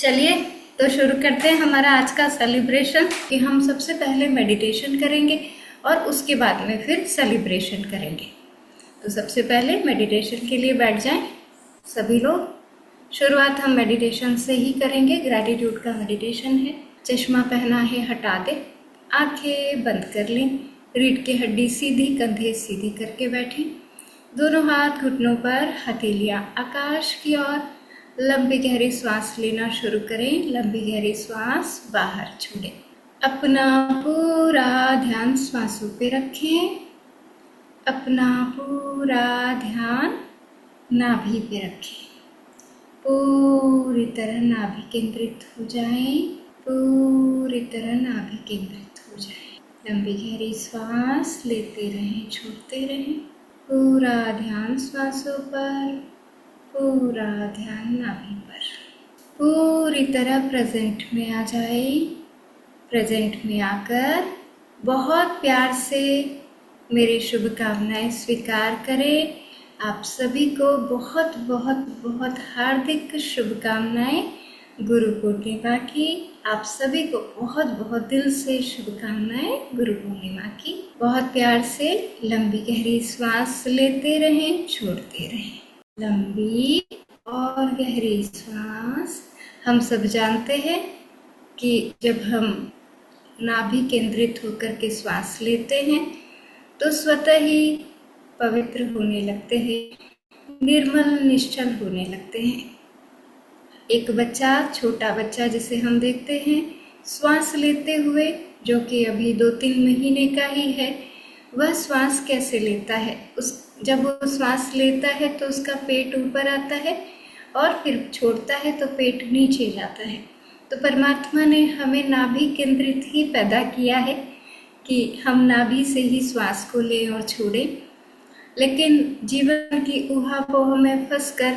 चलिए तो शुरू करते हैं हमारा आज का सेलिब्रेशन कि हम सबसे पहले मेडिटेशन करेंगे और उसके बाद में फिर सेलिब्रेशन करेंगे। तो सबसे पहले मेडिटेशन के लिए बैठ जाएं सभी लोग। शुरुआत हम मेडिटेशन से ही करेंगे। ग्रैटिट्यूड का मेडिटेशन है। चश्मा पहना है हटा दे, आंखें बंद कर लें, रीढ़ की हड्डी सीधी, कंधे सीधी करके बैठें। दोनों हाथ घुटनों पर, हथेलियां आकाश की ओर। लंबी गहरी सांस लेना शुरू करें। लंबी गहरी सांस बाहर छोड़ें। अपना पूरा ध्यान सांसों पे रखें। अपना पूरा ध्यान नाभि पे रखें। पूरी तरह नाभि केंद्रित हो जाएं। पूरी तरह नाभि केंद्रित हो जाएं। लंबी गहरी सांस लेते रहें, छोड़ते रहें। पूरा ध्यान सांसों पर, पूरा ध्यान नाभि पर। पूरी तरह प्रेजेंट में आ जाए। प्रेजेंट में आकर बहुत प्यार से मेरी शुभकामनाएं स्वीकार करें। आप सभी को बहुत बहुत बहुत हार्दिक शुभकामनाएं गुरु पूर्णिमा की। आप सभी को बहुत बहुत दिल से शुभकामनाएं गुरु पूर्णिमा की। बहुत प्यार से लंबी गहरी सांस लेते रहें, छोड़ते रहें। लंबी और गहरी सांस। हम सब जानते हैं कि जब हम नाभि केंद्रित होकर के सांस लेते हैं तो स्वतः ही पवित्र होने लगते हैं, निर्मल निश्चल होने लगते हैं। एक बच्चा, छोटा बच्चा जिसे हम देखते हैं श्वास लेते हुए, जो कि अभी 2-3 महीने का ही है, वह श्वास कैसे लेता है। जब वो श्वास लेता है तो उसका पेट ऊपर आता है और फिर छोड़ता है तो पेट नीचे जाता है। तो परमात्मा ने हमें नाभि केंद्रित ही पैदा किया है कि हम नाभि से ही श्वास को लें और छोड़ें। लेकिन जीवन की ऊहापोह में फंसकर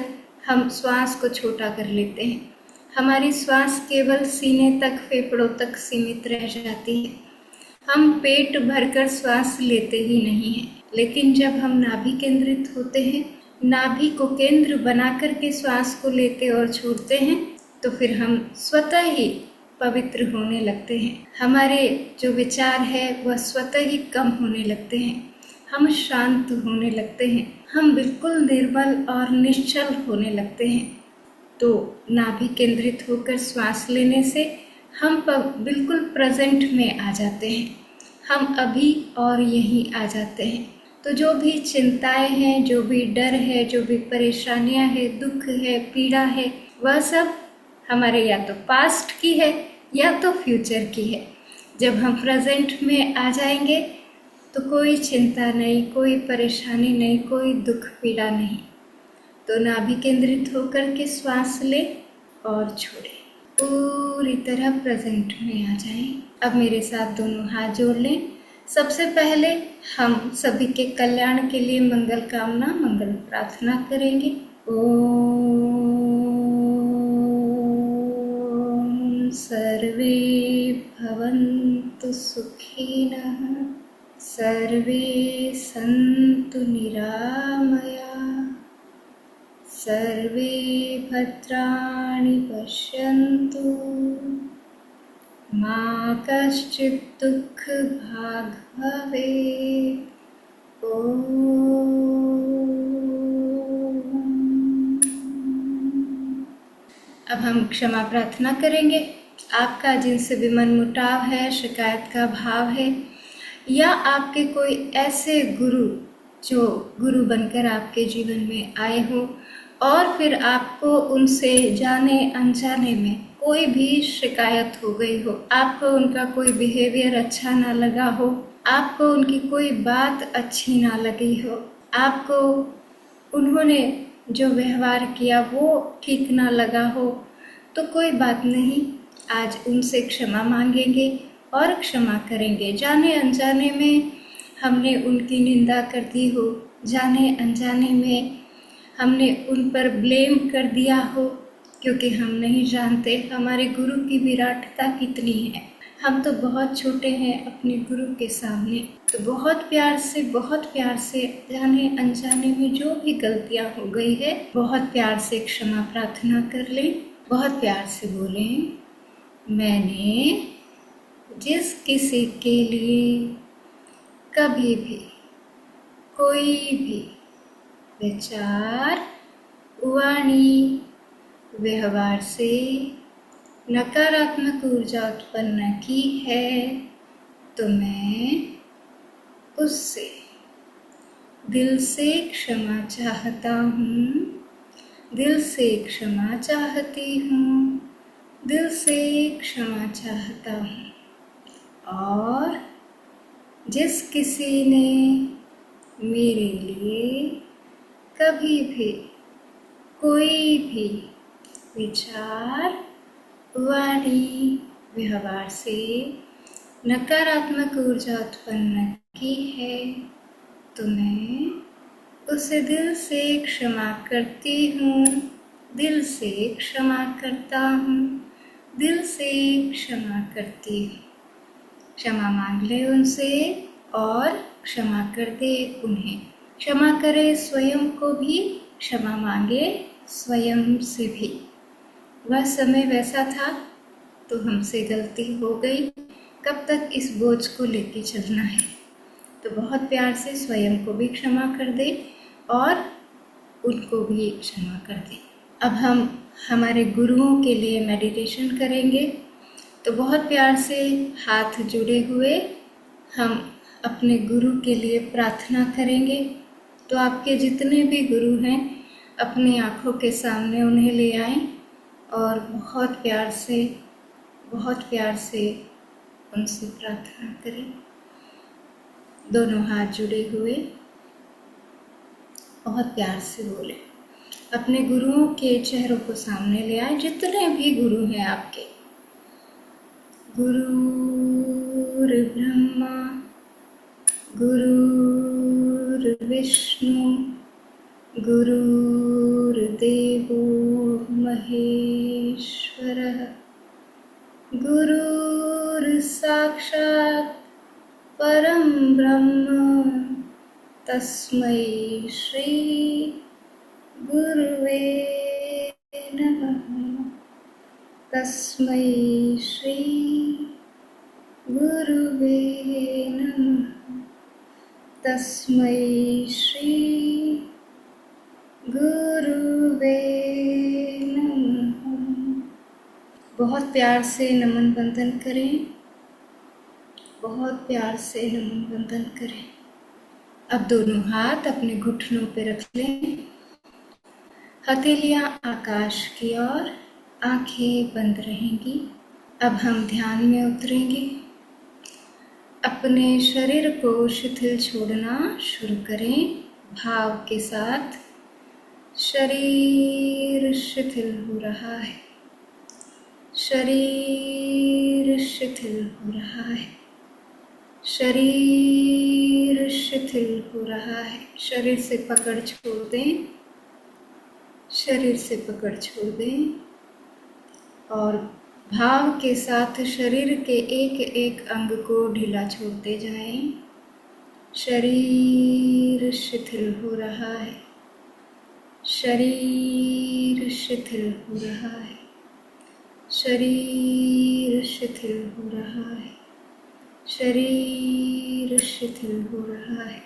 हम श्वास को छोटा कर लेते हैं। हमारी श्वास केवल सीने तक, फेफड़ों तक सीमित रह जाती है। हम पेट भरकर श्वास लेते ही नहीं हैं। लेकिन जब हम नाभि केंद्रित होते हैं, नाभि को केंद्र बनाकर के श्वास को लेते और छोड़ते हैं, तो फिर हम स्वतः ही पवित्र होने लगते हैं। हमारे जो विचार है वह स्वतः ही कम होने लगते हैं। हम शांत होने लगते हैं। हम बिल्कुल निर्मल और निश्चल होने लगते हैं। तो नाभि केंद्रित होकर श्वास लेने से हम बिल्कुल प्रेजेंट में आ जाते हैं। हम अभी और यहीं आ जाते हैं। तो जो भी चिंताएं हैं, जो भी डर है, जो भी परेशानियां हैं, दुख है, पीड़ा है, वह सब हमारे या तो पास्ट की है या तो फ्यूचर की है। जब हम प्रेजेंट में आ जाएंगे तो कोई चिंता नहीं, कोई परेशानी नहीं, कोई दुख पीड़ा नहीं। तो नाभि केंद्रित होकर के श्वास ले और छोड़े। पूरी तरह प्रेजेंट में आ जाएं। अब मेरे साथ दोनों हाथ जोड़ लें। सबसे पहले हम सभी के कल्याण के लिए मंगल कामना, मंगल प्रार्थना करेंगे। ओम सर्वे भवन्तु सुखिनः, सर्वे सन्तु निरामया, सर्वे भद्राणि पश्यन्तु, मा कश्चित् दुःखभाग् भवेत्। अब हम क्षमा प्रार्थना करेंगे। आपका जिनसे भी मनमुटाव है, शिकायत का भाव है, या आपके कोई ऐसे गुरु जो गुरु बनकर आपके जीवन में आए हो और फिर आपको उनसे जाने अनजाने में कोई भी शिकायत हो गई हो, आपको उनका कोई बिहेवियर अच्छा ना लगा हो, आपको उनकी कोई बात अच्छी ना लगी हो, आपको उन्होंने जो व्यवहार किया वो ठीक ना लगा हो, तो कोई बात नहीं, आज उनसे क्षमा मांगेंगे और क्षमा करेंगे। जाने अनजाने में हमने उनकी निंदा कर दी हो, जाने अनजाने में हमने उन पर ब्लेम कर दिया हो, क्योंकि हम नहीं जानते हमारे गुरु की विराटता कितनी है। हम तो बहुत छोटे हैं अपने गुरु के सामने। तो बहुत प्यार से जाने अनजाने में जो भी गलतियां हो गई है, बहुत प्यार से क्षमा प्रार्थना कर लें बहुत प्यार से बोलें, मैंने जिस किसी के लिए कभी भी कोई भी विचार, वाणी, व्यवहार से नकारात्मक ऊर्जा उत्पन्न की है, तो मैं उससे दिल से क्षमा चाहता हूँ, दिल से क्षमा चाहती हूँ, दिल से क्षमा चाहता हूँ। और जिस किसी ने मेरे लिए कभी भी कोई भी विचार, वाणी, व्यवहार से नकारात्मक ऊर्जा उत्पन्न की है, तो मैं उसे दिल से क्षमा करती हूँ, दिल से क्षमा करता हूँ, दिल से क्षमा करती हूँ। क्षमा मांग ले उनसे और क्षमा कर दे उन्हें। क्षमा करे स्वयं को भी, क्षमा मांगे स्वयं से भी। वह समय वैसा था तो हमसे गलती हो गई, कब तक इस बोझ को लेके चलना है। तो बहुत प्यार से स्वयं को भी क्षमा कर दे और उनको भी क्षमा कर दे। अब हम हमारे गुरुओं के लिए मेडिटेशन करेंगे। तो बहुत प्यार से हाथ जुड़े हुए हम अपने गुरु के लिए प्रार्थना करेंगे। तो आपके जितने भी गुरु हैं अपनी आँखों के सामने उन्हें ले आएं और बहुत प्यार से उनसे प्रार्थना करें। दोनों हाथ जुड़े हुए बहुत प्यार से बोले। अपने गुरुओं के चेहरों को सामने ले आए, जितने भी गुरु हैं आपके। गुरुर् ब्रह्मा गुरुर्विष्णु गुरुर्देवो महेश्वरः गुरुर्साक्षात् परं ब्रह्म तस्मै श्री गुरुवे नमः। तस्मै श्री गुरुवे नमः। तस्मै श्री गुरुवे नमः। बहुत प्यार से नमन बंदन करें, बहुत प्यार से नमन बंदन करें। अब दोनों हाथ अपने घुटनों पे रख लें, हथेलियां आकाश की ओर, आंखें बंद रहेंगी। अब हम ध्यान में उतरेंगे। अपने शरीर को शिथिल छोड़ना शुरू करें भाव के साथ। शरीर शिथिल हो रहा है, शरीर शिथिल हो रहा है, शरीर शिथिल हो रहा है। शरीर से पकड़ छोड़ दें, शरीर से पकड़ छोड़ दें और भाव के साथ शरीर के एक एक अंग को ढीला छोड़ते जाएं। शरीर शिथिल हो रहा है, शरीर शिथिल हो रहा है, शरीर शिथिल हो रहा है, शरीर शिथिल हो रहा है,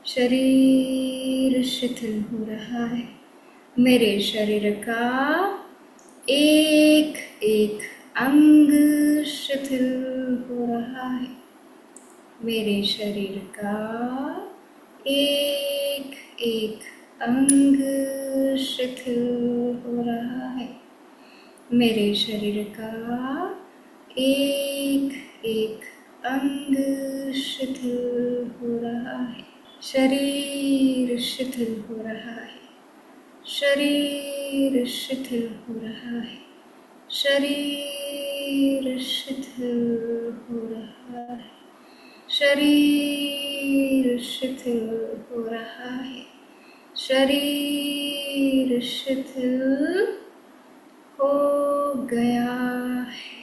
शरीर शिथिल हो रहा है। मेरे शरीर का एक एक अंग शिथिल हो रहा है। मेरे शरीर का एक एक अंग शिथिल हो रहा है। मेरे शरीर का एक एक अंग शिथिल हो रहा है। शरीर शिथिल हो रहा है, शरीर शिथिल हो रहा है, शरीर शिथिल हो रहा है, शरीर शिथिल हो रहा है, शरीर शिथिल हो गया है।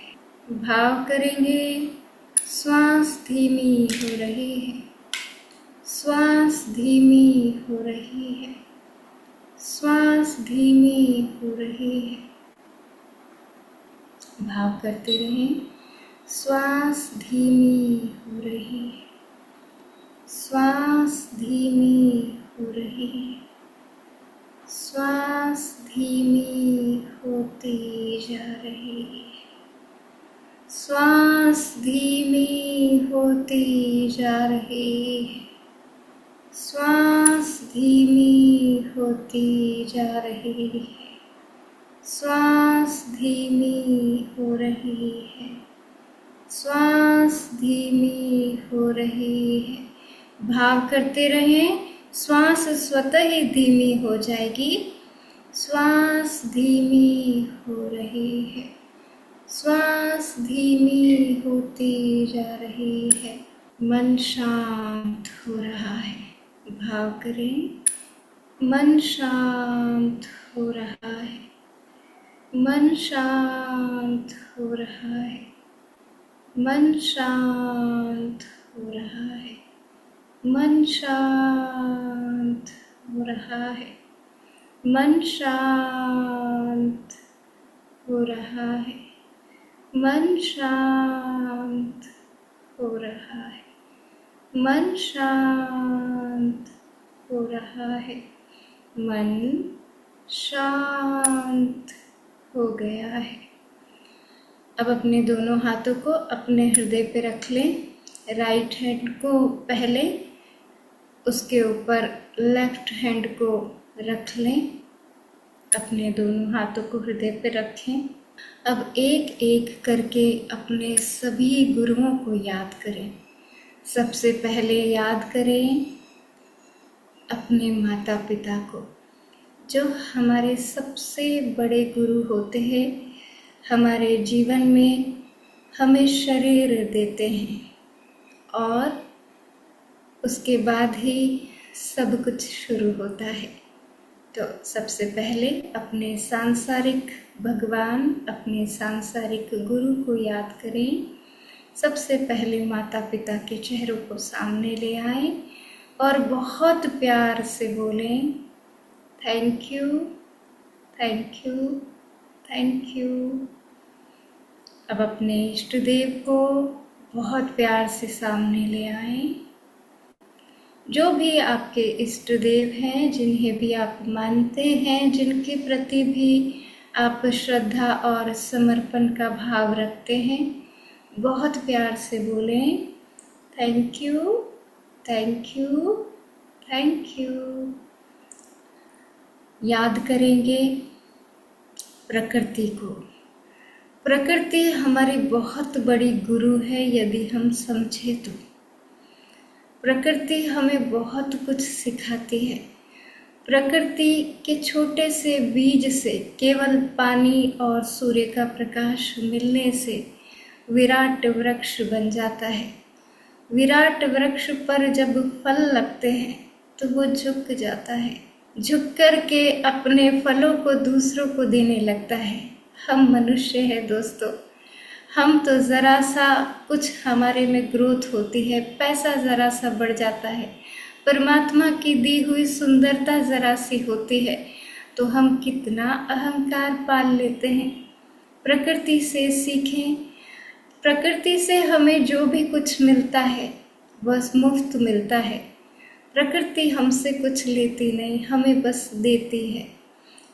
भाव करेंगे, श्वास धीमी हो रही है, श्वास धीमी हो रही है, श्वास धीमी हो रही है, भाव करते रहें। श्वास धीमी हो रही है, श्वास धीमी हो रही है, श्वास धीमी होती जा रही है, श्वास धीमी होती जा रही है, श्वास धीमी होती जा रही है, श्वास धीमी हो रही है, श्वास धीमी हो रही है। भाव करते रहें, श्वास स्वतः ही धीमी हो जाएगी। श्वास धीमी हो रही है, श्वास धीमी होती जा रही है। मन शांत हो रहा है। भाव करें, मन शांत हो रहा है, मन शांत हो रहा है, मन शांत हो रहा है, मन शांत हो रहा है, मन शांत हो रहा है, मन शांत हो रहा है, मन शांत हो रहा है, मन शांत हो गया है। अब अपने दोनों हाथों को अपने हृदय पे रख लें। राइट हैंड को पहले, उसके ऊपर लेफ्ट हैंड को रख लें। अपने दोनों हाथों को हृदय पे रखें। अब एक एक करके अपने सभी गुरुओं को याद करें। सबसे पहले याद करें अपने माता पिता को, जो हमारे सबसे बड़े गुरु होते हैं। हमारे जीवन में हमें शरीर देते हैं और उसके बाद ही सब कुछ शुरू होता है। तो सबसे पहले अपने सांसारिक भगवान, अपने सांसारिक गुरु को याद करें। सबसे पहले माता पिता के चेहरों को सामने ले आएं और बहुत प्यार से बोलें, thank you, thank you, thank you. अब अपने इष्ट देव को बहुत प्यार से सामने ले आएं। जो भी आपके इष्ट देव हैं, जिन्हें भी आप मानते हैं, जिनके प्रति भी आप श्रद्धा और समर्पण का भाव रखते हैं, बहुत प्यार से बोलें, thank you, thank you, thank you. याद करेंगे प्रकृति को। प्रकृति हमारी बहुत बड़ी गुरु है यदि हम समझे तो। प्रकृति हमें बहुत कुछ सिखाती है। प्रकृति के छोटे से बीज से केवल पानी और सूर्य का प्रकाश मिलने से विराट वृक्ष बन जाता है। विराट वृक्ष पर जब फल लगते हैं तो वो झुक जाता है, झुक कर के अपने फलों को दूसरों को देने लगता है। हम मनुष्य हैं दोस्तों, हम तो ज़रा सा कुछ हमारे में ग्रोथ होती है, पैसा ज़रा सा बढ़ जाता है, परमात्मा की दी हुई सुंदरता ज़रा सी होती है तो हम कितना अहंकार पाल लेते हैं। प्रकृति से सीखें। प्रकृति से हमें जो भी कुछ मिलता है बस मुफ्त मिलता है। प्रकृति हमसे कुछ लेती नहीं, हमें बस देती है।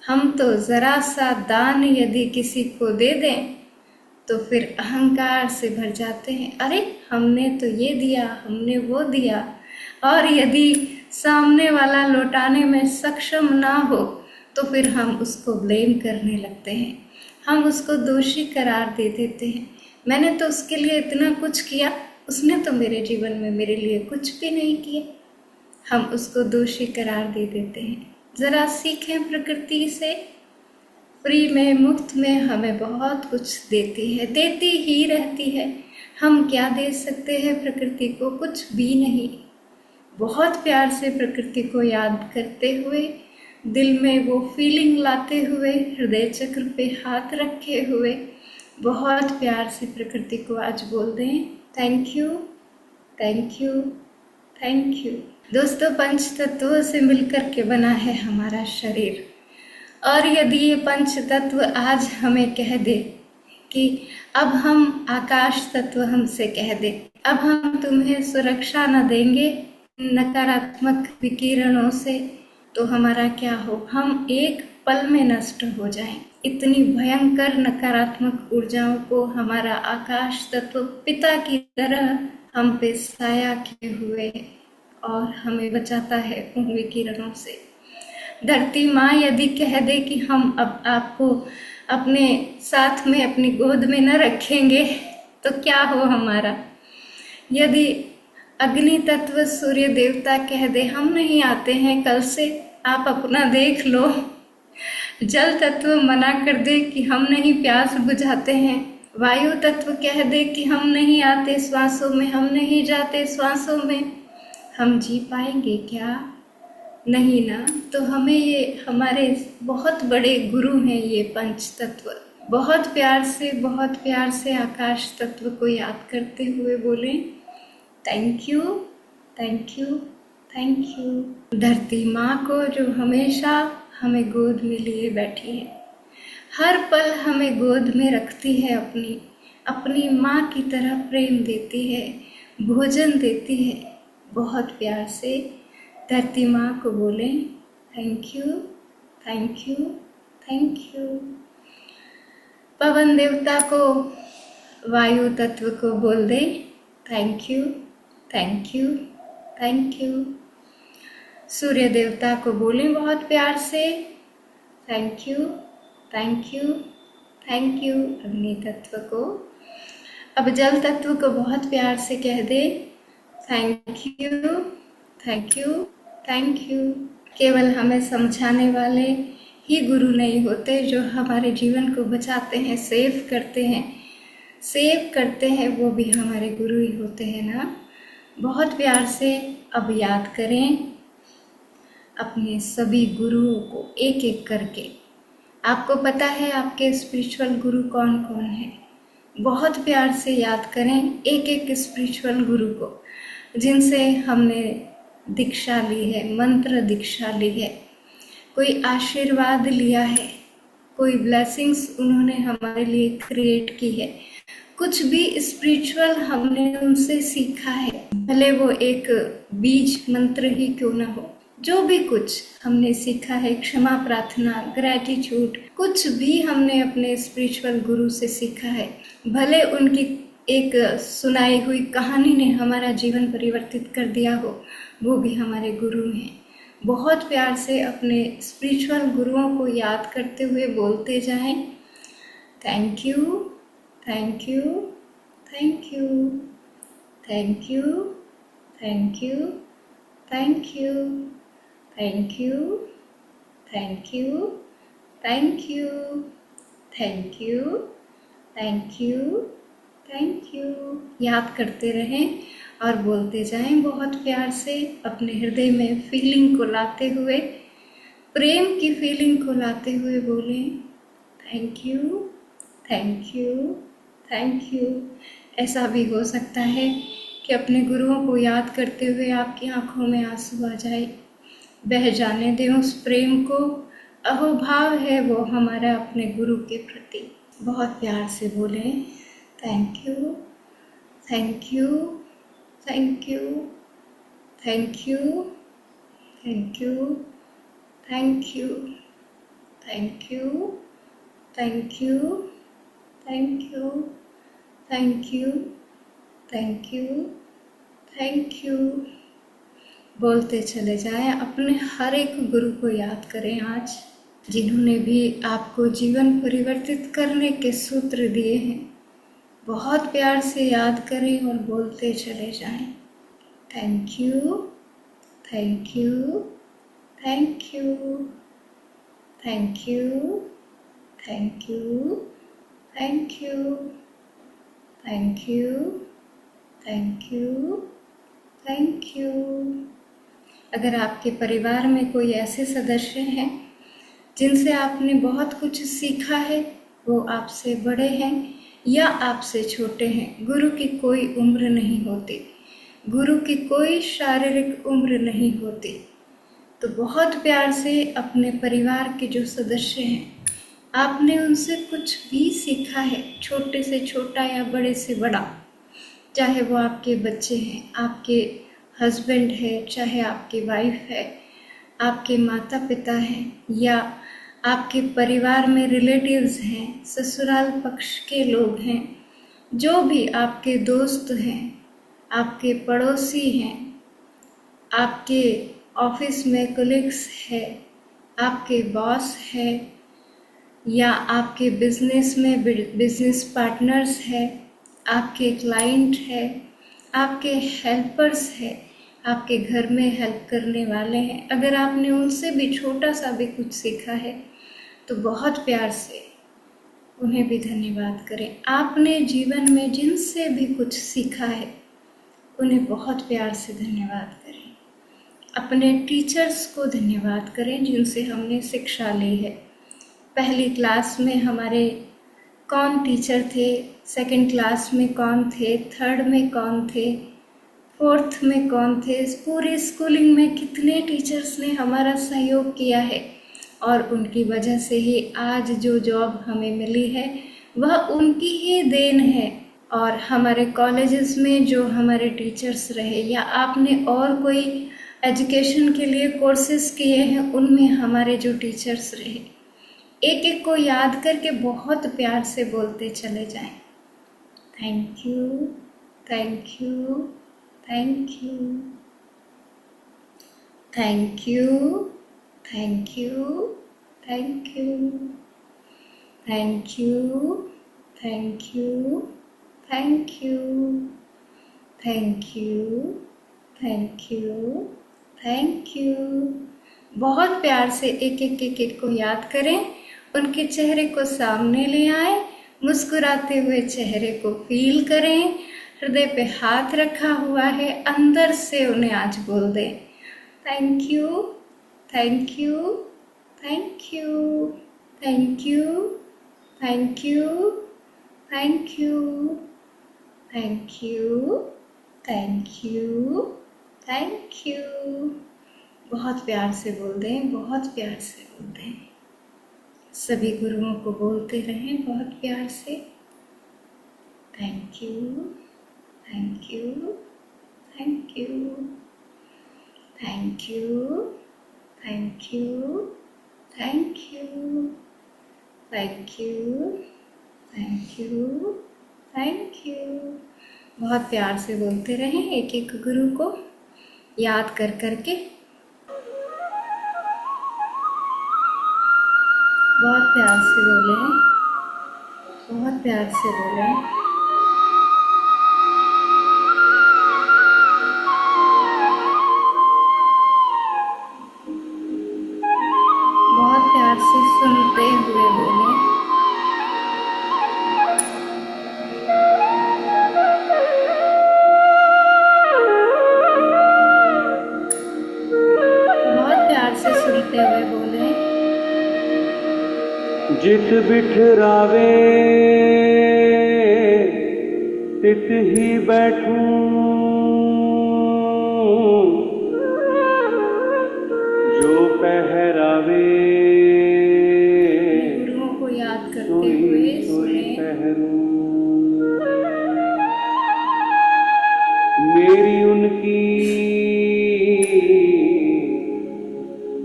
हम तो ज़रा सा दान यदि किसी को दे दें तो फिर अहंकार से भर जाते हैं, अरे हमने तो ये दिया, हमने वो दिया। और यदि सामने वाला लौटाने में सक्षम ना हो तो फिर हम उसको ब्लेम करने लगते हैं, हम उसको दोषी करार दे देते हैं। मैंने तो उसके लिए इतना कुछ किया, उसने तो मेरे जीवन में मेरे लिए कुछ भी नहीं किया। हम उसको दोषी करार दे देते हैं। ज़रा सीखें प्रकृति से। फ्री में, मुफ्त में हमें बहुत कुछ देती है, देती ही रहती है। हम क्या दे सकते हैं प्रकृति को? कुछ भी नहीं। बहुत प्यार से प्रकृति को याद करते हुए, दिल में वो फीलिंग लाते हुए, हृदय चक्र पे हाथ रखे हुए बहुत प्यार से प्रकृति को आज बोल दें, thank you, thank you, thank you. दोस्तों, पंच तत्वों से मिलकर के बना है हमारा शरीर, और यदि ये पंच तत्व आज हमें कह दे कि अब हम आकाश तत्व हमसे कह दे, अब हम तुम्हें सुरक्षा न देंगे नकारात्मक विकिरणों से, तो हमारा क्या हो, हम एक पल में नष्ट हो जाएं। इतनी भयंकर नकारात्मक ऊर्जाओं को हमारा आकाश तत्व पिता की तरह हम पे साया किए हुए है और हमें बचाता है उन विकिरणों से। धरती माँ यदि कह दे कि हम अब आपको अपने साथ में अपनी गोद में न रखेंगे तो क्या हो हमारा। यदि अग्नि तत्व सूर्य देवता कह दे हम नहीं आते हैं कल से, आप अपना देख लो। जल तत्व मना कर दे कि हम नहीं प्यास बुझाते हैं, वायु तत्व कह दे कि हम नहीं आते श्वासों में, हम नहीं जाते श्वासों में, हम जी पाएंगे क्या? नहीं ना। तो हमें ये हमारे बहुत बड़े गुरु हैं ये पंच तत्व, बहुत प्यार से आकाश तत्व को याद करते हुए बोले thank you, thank you, thank you. धरती माँ को जो हमेशा हमें गोद में लिए बैठी है, हर पल हमें गोद में रखती है, अपनी माँ की तरह प्रेम देती है, भोजन देती है। बहुत प्यार से धरती माँ को बोलें thank you, thank you, thank you. पवन देवता को, वायु तत्व को बोल दे thank you, thank you, thank you. सूर्य देवता को बोलें बहुत प्यार से thank you, thank you, thank you. अग्नि तत्व को, अब जल तत्व को बहुत प्यार से कह दे thank you, thank you, thank you. केवल हमें समझाने वाले ही गुरु नहीं होते, जो हमारे जीवन को बचाते हैं, सेव करते हैं, वो भी हमारे गुरु ही होते हैं ना। बहुत प्यार से अब याद करें अपने सभी गुरुओं को एक एक करके। आपको पता है आपके स्पिरिचुअल गुरु कौन कौन है। बहुत प्यार से याद करें एक एक स्पिरिचुअल गुरु को, जिनसे हमने दीक्षा ली है, मंत्र दीक्षा ली है, कोई आशीर्वाद लिया है, कोई ब्लेसिंग्स उन्होंने हमारे लिए क्रिएट की है, कुछ भी स्पिरिचुअल हमने उनसे सीखा है, भले वो एक बीज मंत्र ही क्यों ना हो। जो भी कुछ हमने सीखा है, क्षमा प्रार्थना, ग्रैटिट्यूड, कुछ भी हमने अपने स्पिरिचुअल गुरु से सीखा है, भले उनकी एक सुनाई हुई कहानी ने हमारा जीवन परिवर्तित कर दिया हो, वो भी हमारे गुरु हैं। बहुत प्यार से अपने स्पिरिचुअल गुरुओं को याद करते हुए बोलते जाएं thank you, thank you, thank you, thank you, thank you, thank you, thank you, thank you, thank you, thank you, thank you, thank you. याद करते रहें और बोलते जाएं बहुत प्यार से, अपने हृदय में फीलिंग को लाते हुए, प्रेम की फीलिंग को लाते हुए बोलें thank you, thank you, thank you. ऐसा भी हो सकता है कि अपने गुरुओं को याद करते हुए आपकी आंखों में आंसू आ जाए, बह जाने दें उस प्रेम को। अहोभाव है वो हमारा अपने गुरु के प्रति। बहुत प्यार से बोलें thank you, thank you, thank you, thank you, thank you, thank you, thank you, thank you, thank you, thank you, thank you, thank you. बोलते चले जाएं, अपने हर एक गुरु को याद करें आज, जिन्होंने भी आपको जीवन परिवर्तित करने के सूत्र दिए हैं। बहुत प्यार से याद करें और बोलते चले जाएं thank you, thank you, thank you, thank you, thank you, thank you, thank you, thank you, thank you. अगर आपके परिवार में कोई ऐसे सदस्य हैं जिनसे आपने बहुत कुछ सीखा है, वो आपसे बड़े हैं या आपसे छोटे हैं, गुरु की कोई उम्र नहीं होती, गुरु की कोई शारीरिक उम्र नहीं होती। तो बहुत प्यार से अपने परिवार के जो सदस्य हैं आपने उनसे कुछ भी सीखा है, छोटे से छोटा या बड़े से बड़ा, चाहे वो आपके बच्चे हैं, आपके हस्बैंड है, चाहे आपकी वाइफ है, आपके माता पिता हैं, या आपके परिवार में रिलेटिव्स हैं, ससुराल पक्ष के लोग हैं, जो भी आपके दोस्त हैं, आपके पड़ोसी हैं, आपके ऑफिस में कोलिग्स है, आपके बॉस है, या आपके बिजनेस में बिजनेस पार्टनर्स है, आपके क्लाइंट है, आपके हेल्पर्स है, आपके घर में हेल्प करने वाले हैं, अगर आपने उनसे भी छोटा सा भी कुछ सीखा है तो बहुत प्यार से उन्हें भी धन्यवाद करें। आपने जीवन में जिनसे भी कुछ सीखा है उन्हें बहुत प्यार से धन्यवाद करें। अपने टीचर्स को धन्यवाद करें जिनसे हमने शिक्षा ली है। पहली क्लास में हमारे कौन टीचर थे, सेकंड क्लास में कौन थे, थर्ड में कौन थे, फोर्थ में कौन थे, पूरी स्कूलिंग में कितने टीचर्स ने हमारा सहयोग किया है, और उनकी वजह से ही आज जो जॉब हमें मिली है वह उनकी ही देन है। और हमारे कॉलेजेस में जो हमारे टीचर्स रहे, या आपने और कोई एजुकेशन के लिए कोर्सेज किए हैं, उनमें हमारे जो टीचर्स रहे, एक एक को याद करके बहुत प्यार से बोलते चले जाएं। Thank you, thank you, thank you, thank you, thank you, thank you, thank you, thank you, thank you, thank you, thank you, thank you. बहुत प्यार से एक एक को याद करें, उनके चेहरे को सामने ले आए, मुस्कुराते हुए चेहरे को फील करें, हृदय पे हाथ रखा हुआ है, अंदर से उन्हें आज बोल दें thank you, thank you, thank you, thank you, thank you, thank you, thank you, thank you, thank you. बहुत प्यार से बोल दें, बहुत प्यार से बोल दें। सभी गुरुओं को बोलते रहें बहुत प्यार से। Thank you, thank you, thank you, thank you, thank you, thank you, thank you, thank you, thank you. बहुत प्यार से बोलते रहें एक एक गुरु को याद कर करके। बहुत प्यार से बोलें, बहुत प्यार से बोलें। बहुत प्यार से सुनते हुए बोलें। बहुत प्यार से सुनते हुए बोलें। जित बिठरावे तित ही बैठूं, जो पहरावे गुरुओं को याद करते हुए सुने। मेरी उनकी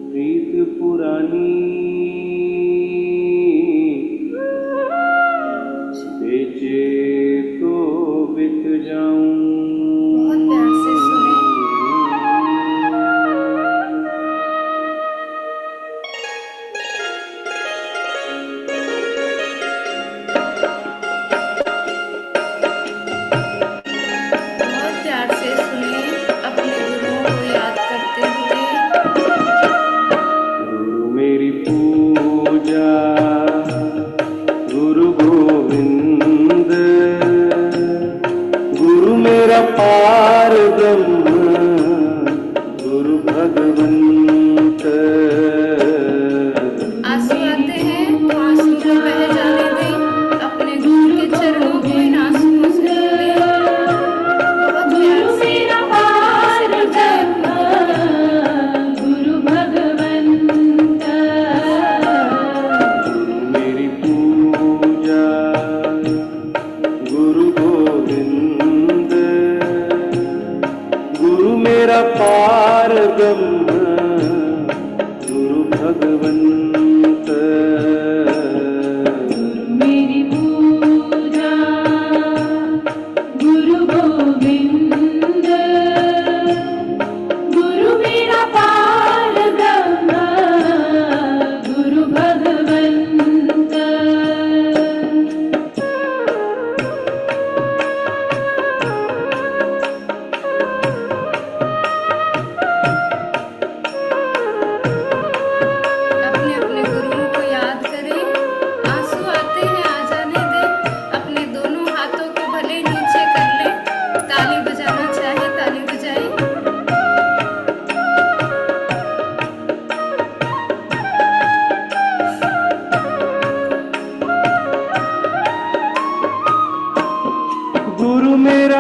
प्रीत पुरानी, बेचे तो बिक जाऊं। बहुत प्यार से सुने। बहुत प्यार से सुने अपने गुरुओं को याद करते हुए। गुरु मेरी पूजा, गुरु गोविंद, गुरु मेरा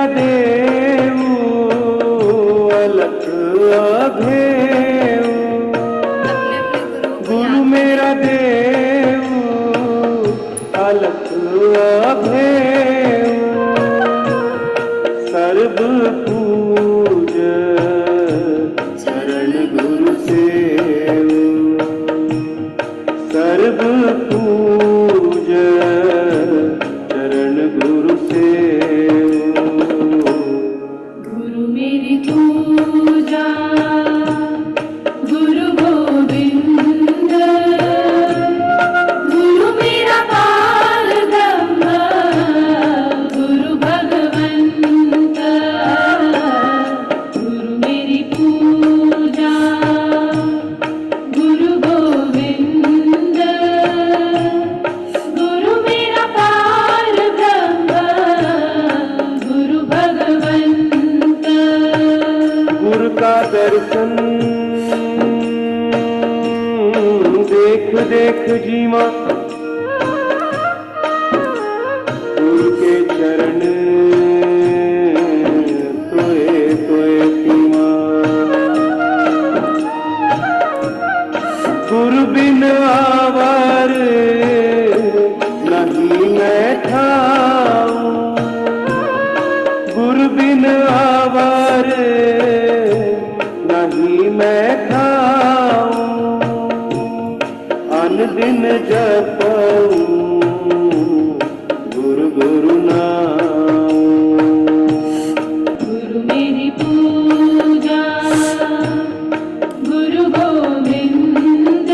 देव अलख अभेव, अपने अपने गुरु को गुरु याद मेरा देव अलख अभेव, सर्व पूज चरण गुरु सेव, सर्व पूज चरण गुरु सेव। गुरु मेरी पूजा गुरु गोविंद, गुरु मेरा पार ब्रह्म, गुरु भगवंत। गुरु मेरी पूजा गुरु गोविंद, गुरु मेरा पार ब्रह्म, गुरु भगवंत। गुरु का दर्शन देख देख जीवा, गुरु के चरण तोए तोए सीमा, गुरु बिन आवर नहीं मैं ठाऊं, गुरु बिन आवर नहीं मैं खाऊं, अन दिन जपऊं गुरु गुरु नाम। गुरु मेरी पूजा गुरु गोविंद,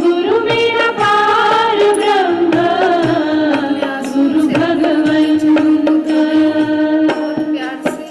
गुरु मेरा पार ब्रह्म, गुरु भगवंत। बहुत प्यार से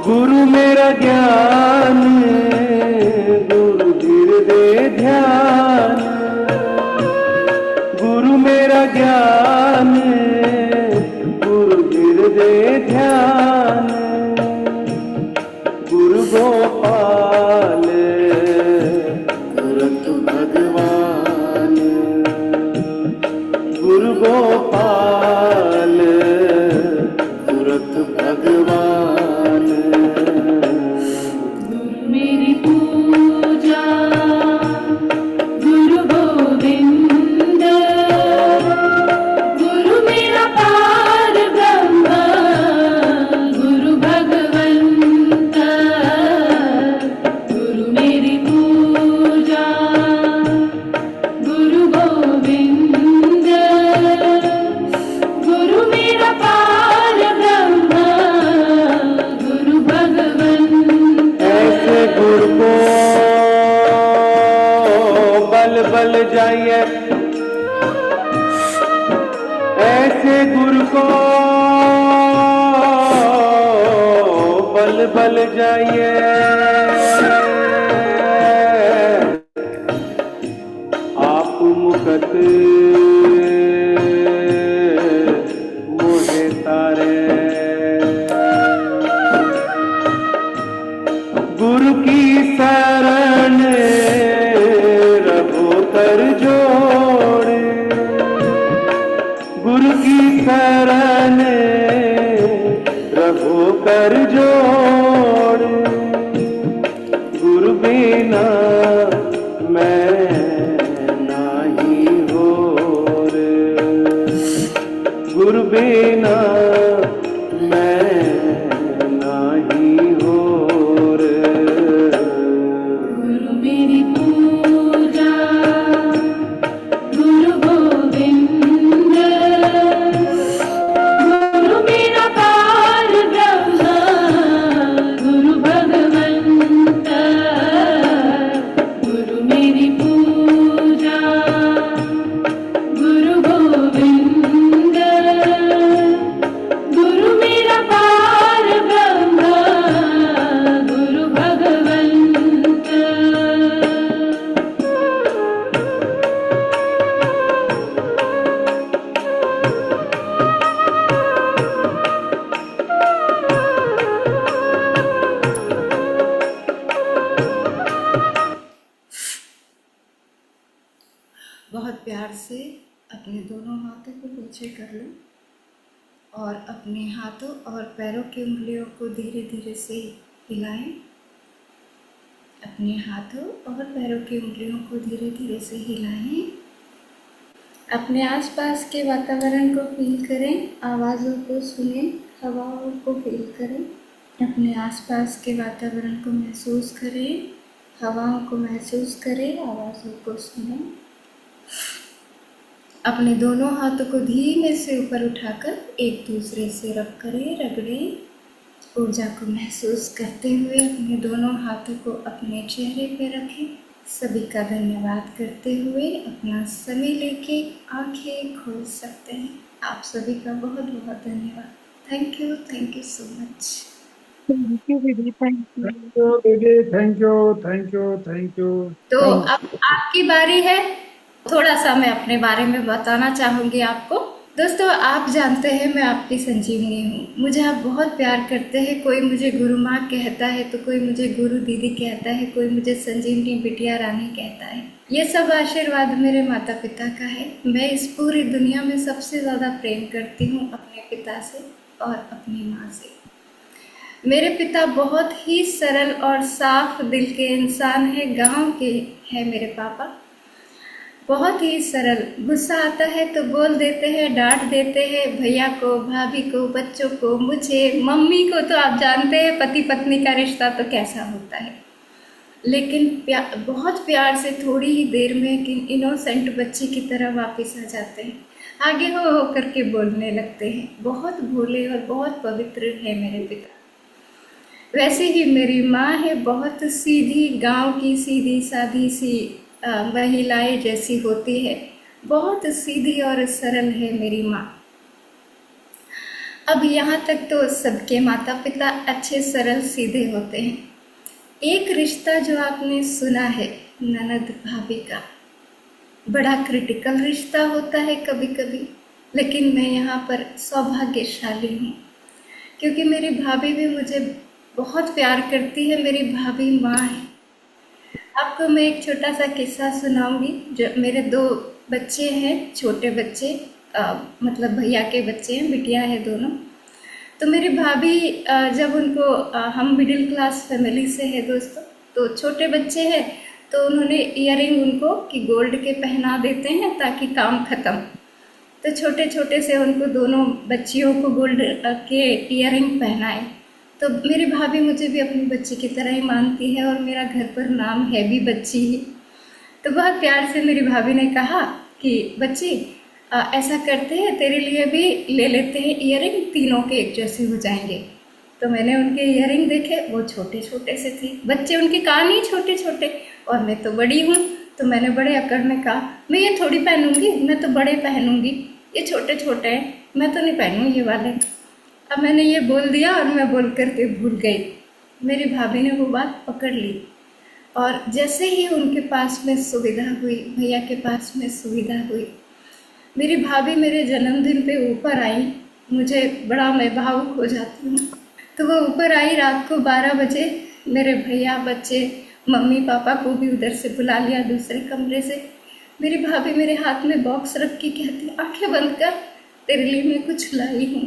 गुरु मेरा ज्ञान गुरु धीर दे ध्यान, गुरु मेरा ज्ञान गुरु धीर दे ध्यान, गुरु गोपाल तुरंत भगवान, गुरु गोपाल तुरंत भगवान। गुरु मेरी पूजा गुरु गोविंद, गुरु मेरा पार ब्रह्म, गुरु भगवंत। गुरु मेरी पूजा गुरु गोविंद, गुरु मेरा पार ब्रह्म, गुरु भगवंत। ऐसे गुरु को बल बल जाइए, ऐसे गुरु को बल बल जाइए, आप मुकत मोहे तारे, गुरु की शरण रघु कर जोड़, गुरु की शरण रघु कर जोड़, गुरु बिना मैं नहीं होर, गुरु बिना मैं नहीं होर। गुरु मेरी पूजा गुरु गोविंद, गुरु मेरा पार ब्रह्म, गुरु भगवंत। गुरु मेरी पूजा गुरु गोविंद, दोनों हाथों को पीछे कर लो और अपने हाथों और पैरों की उंगलियों को धीरे धीरे से हिलाएं। अपने हाथों और पैरों की उंगलियों को धीरे धीरे से हिलाएं। अपने आसपास के वातावरण को फील करें, आवाज़ों को सुनें, हवाओं को फील करें। अपने आसपास के वातावरण को महसूस करें, हवाओं को महसूस करें, आवाज़ों को सुनें। अपने दोनों हाथों को धीमे से ऊपर उठाकर एक दूसरे से रब करें, रगड़ें। ऊर्जा को महसूस करते हुए अपने दोनों हाथों को अपने चेहरे पे रखें। सभी का धन्यवाद करते हुए अपना समय लेके आंखें खोल सकते हैं। आप सभी का बहुत बहुत धन्यवाद। Thank you so much. Thank you दीदी, थैंक यू। थैंक यू दीदी, thank you, thank you, thank you. तो अब आपकी बारी है। थोड़ा सा मैं अपने बारे में बताना चाहूँगी आपको। दोस्तों, आप जानते हैं मैं आपकी संजीवनी हूँ। मुझे आप बहुत प्यार करते हैं। कोई मुझे गुरु माँ कहता है तो कोई मुझे गुरु दीदी कहता है, कोई मुझे संजीवनी बिटिया रानी कहता है। ये सब आशीर्वाद मेरे माता पिता का है। मैं इस पूरी दुनिया में सबसे ज़्यादा प्रेम करती हूँ अपने पिता से और अपनी माँ से। मेरे पिता बहुत ही सरल और साफ दिल के इंसान हैं। गांव के हैं मेरे पापा, बहुत ही सरल। गुस्सा आता है तो बोल देते हैं, डांट देते हैं भैया को, भाभी को, बच्चों को, मुझे, मम्मी को। तो आप जानते हैं पति पत्नी का रिश्ता तो कैसा होता है। लेकिन बहुत प्यार से थोड़ी ही देर में एक इनोसेंट बच्चे की तरह वापस आ जाते हैं। आगे हो करके बोलने लगते हैं। बहुत भोले और बहुत पवित्र है मेरे पिता। वैसे ही मेरी माँ है, बहुत सीधी, गांव की सीधी सादी सी महिलाएं जैसी होती है। बहुत सीधी और सरल है मेरी माँ। अब यहाँ तक तो सबके माता पिता अच्छे, सरल, सीधे होते हैं। एक रिश्ता जो आपने सुना है ननद भाभी का, बड़ा क्रिटिकल रिश्ता होता है कभी कभी। लेकिन मैं यहाँ पर सौभाग्यशाली हूँ क्योंकि मेरी भाभी भी मुझे बहुत प्यार करती है। मेरी भाभी माँ है। आपको मैं एक छोटा सा किस्सा सुनाऊंगी। जो मेरे 2 बच्चे हैं, छोटे बच्चे, मतलब भैया के बच्चे हैं, बिटिया है दोनों। तो मेरी भाभी जब उनको हम मिडिल क्लास फैमिली से है दोस्तों, तो छोटे बच्चे हैं तो उन्होंने ईयरिंग उनको कि गोल्ड के पहना देते हैं ताकि काम ख़त्म। तो छोटे छोटे से उनको दोनों बच्चियों को गोल्ड के ईयरिंग पहनाए। तो मेरी भाभी मुझे भी अपनी बच्ची की तरह ही मानती है और मेरा घर पर नाम है भी बच्ची ही। तो बहुत प्यार से मेरी भाभी ने कहा कि बच्ची ऐसा करते हैं, तेरे लिए भी ले लेते हैं ईयरिंग, तीनों के एक जैसे हो जाएंगे। तो मैंने उनके ईयरिंग देखे, वो छोटे छोटे से थे। बच्चे उनके कान ही छोटे छोटे और मैं तो बड़ी हूँ। तो मैंने बड़े अकड़ में कहा, मैं ये थोड़ी पहनूंगी, मैं तो बड़े पहनूंगी, ये छोटे छोटे हैं, मैं तो नहीं पहनूँ ये वाले। अब मैंने ये बोल दिया और मैं बोल करके भूल गई। मेरी भाभी ने वो बात पकड़ ली और जैसे ही उनके पास में सुविधा हुई, भैया के पास में सुविधा हुई, मेरी भाभी मेरे जन्मदिन पे ऊपर आई। मुझे बड़ा, मैं भावुक हो जाती हूँ। तो वो ऊपर आई रात को 12 बजे। मेरे भैया, बच्चे, मम्मी पापा को भी उधर से बुला लिया दूसरे कमरे से। मेरी भाभी मेरे हाथ में बॉक्स रख के कहती, आंखें बंद कर, तेरे लिए मैं कुछ लाई हूँ।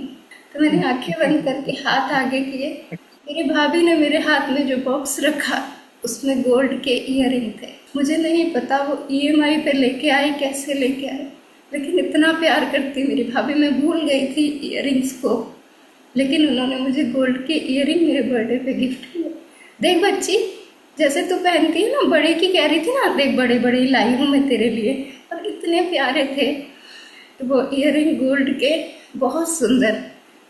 तो मैंने आंखें बंद करके हाथ आगे किए। मेरी भाभी ने मेरे हाथ में जो बॉक्स रखा उसमें गोल्ड के ईयरिंग थे। मुझे नहीं पता वो EMI पे लेके आए, कैसे लेके आए, लेकिन इतना प्यार करती मेरी भाभी। मैं भूल गई थी ईयरिंग्स को, लेकिन उन्होंने मुझे गोल्ड के ईयरिंग मेरे बर्थडे पे गिफ्ट किए। देख बच्ची, जैसे तू पहनती है ना, बड़े की कह रही थी ना, देख बड़े बड़े लाई हूँ मैं तेरे लिए, और इतने प्यारे थे। तो वो ईयरिंग गोल्ड के, बहुत सुंदर।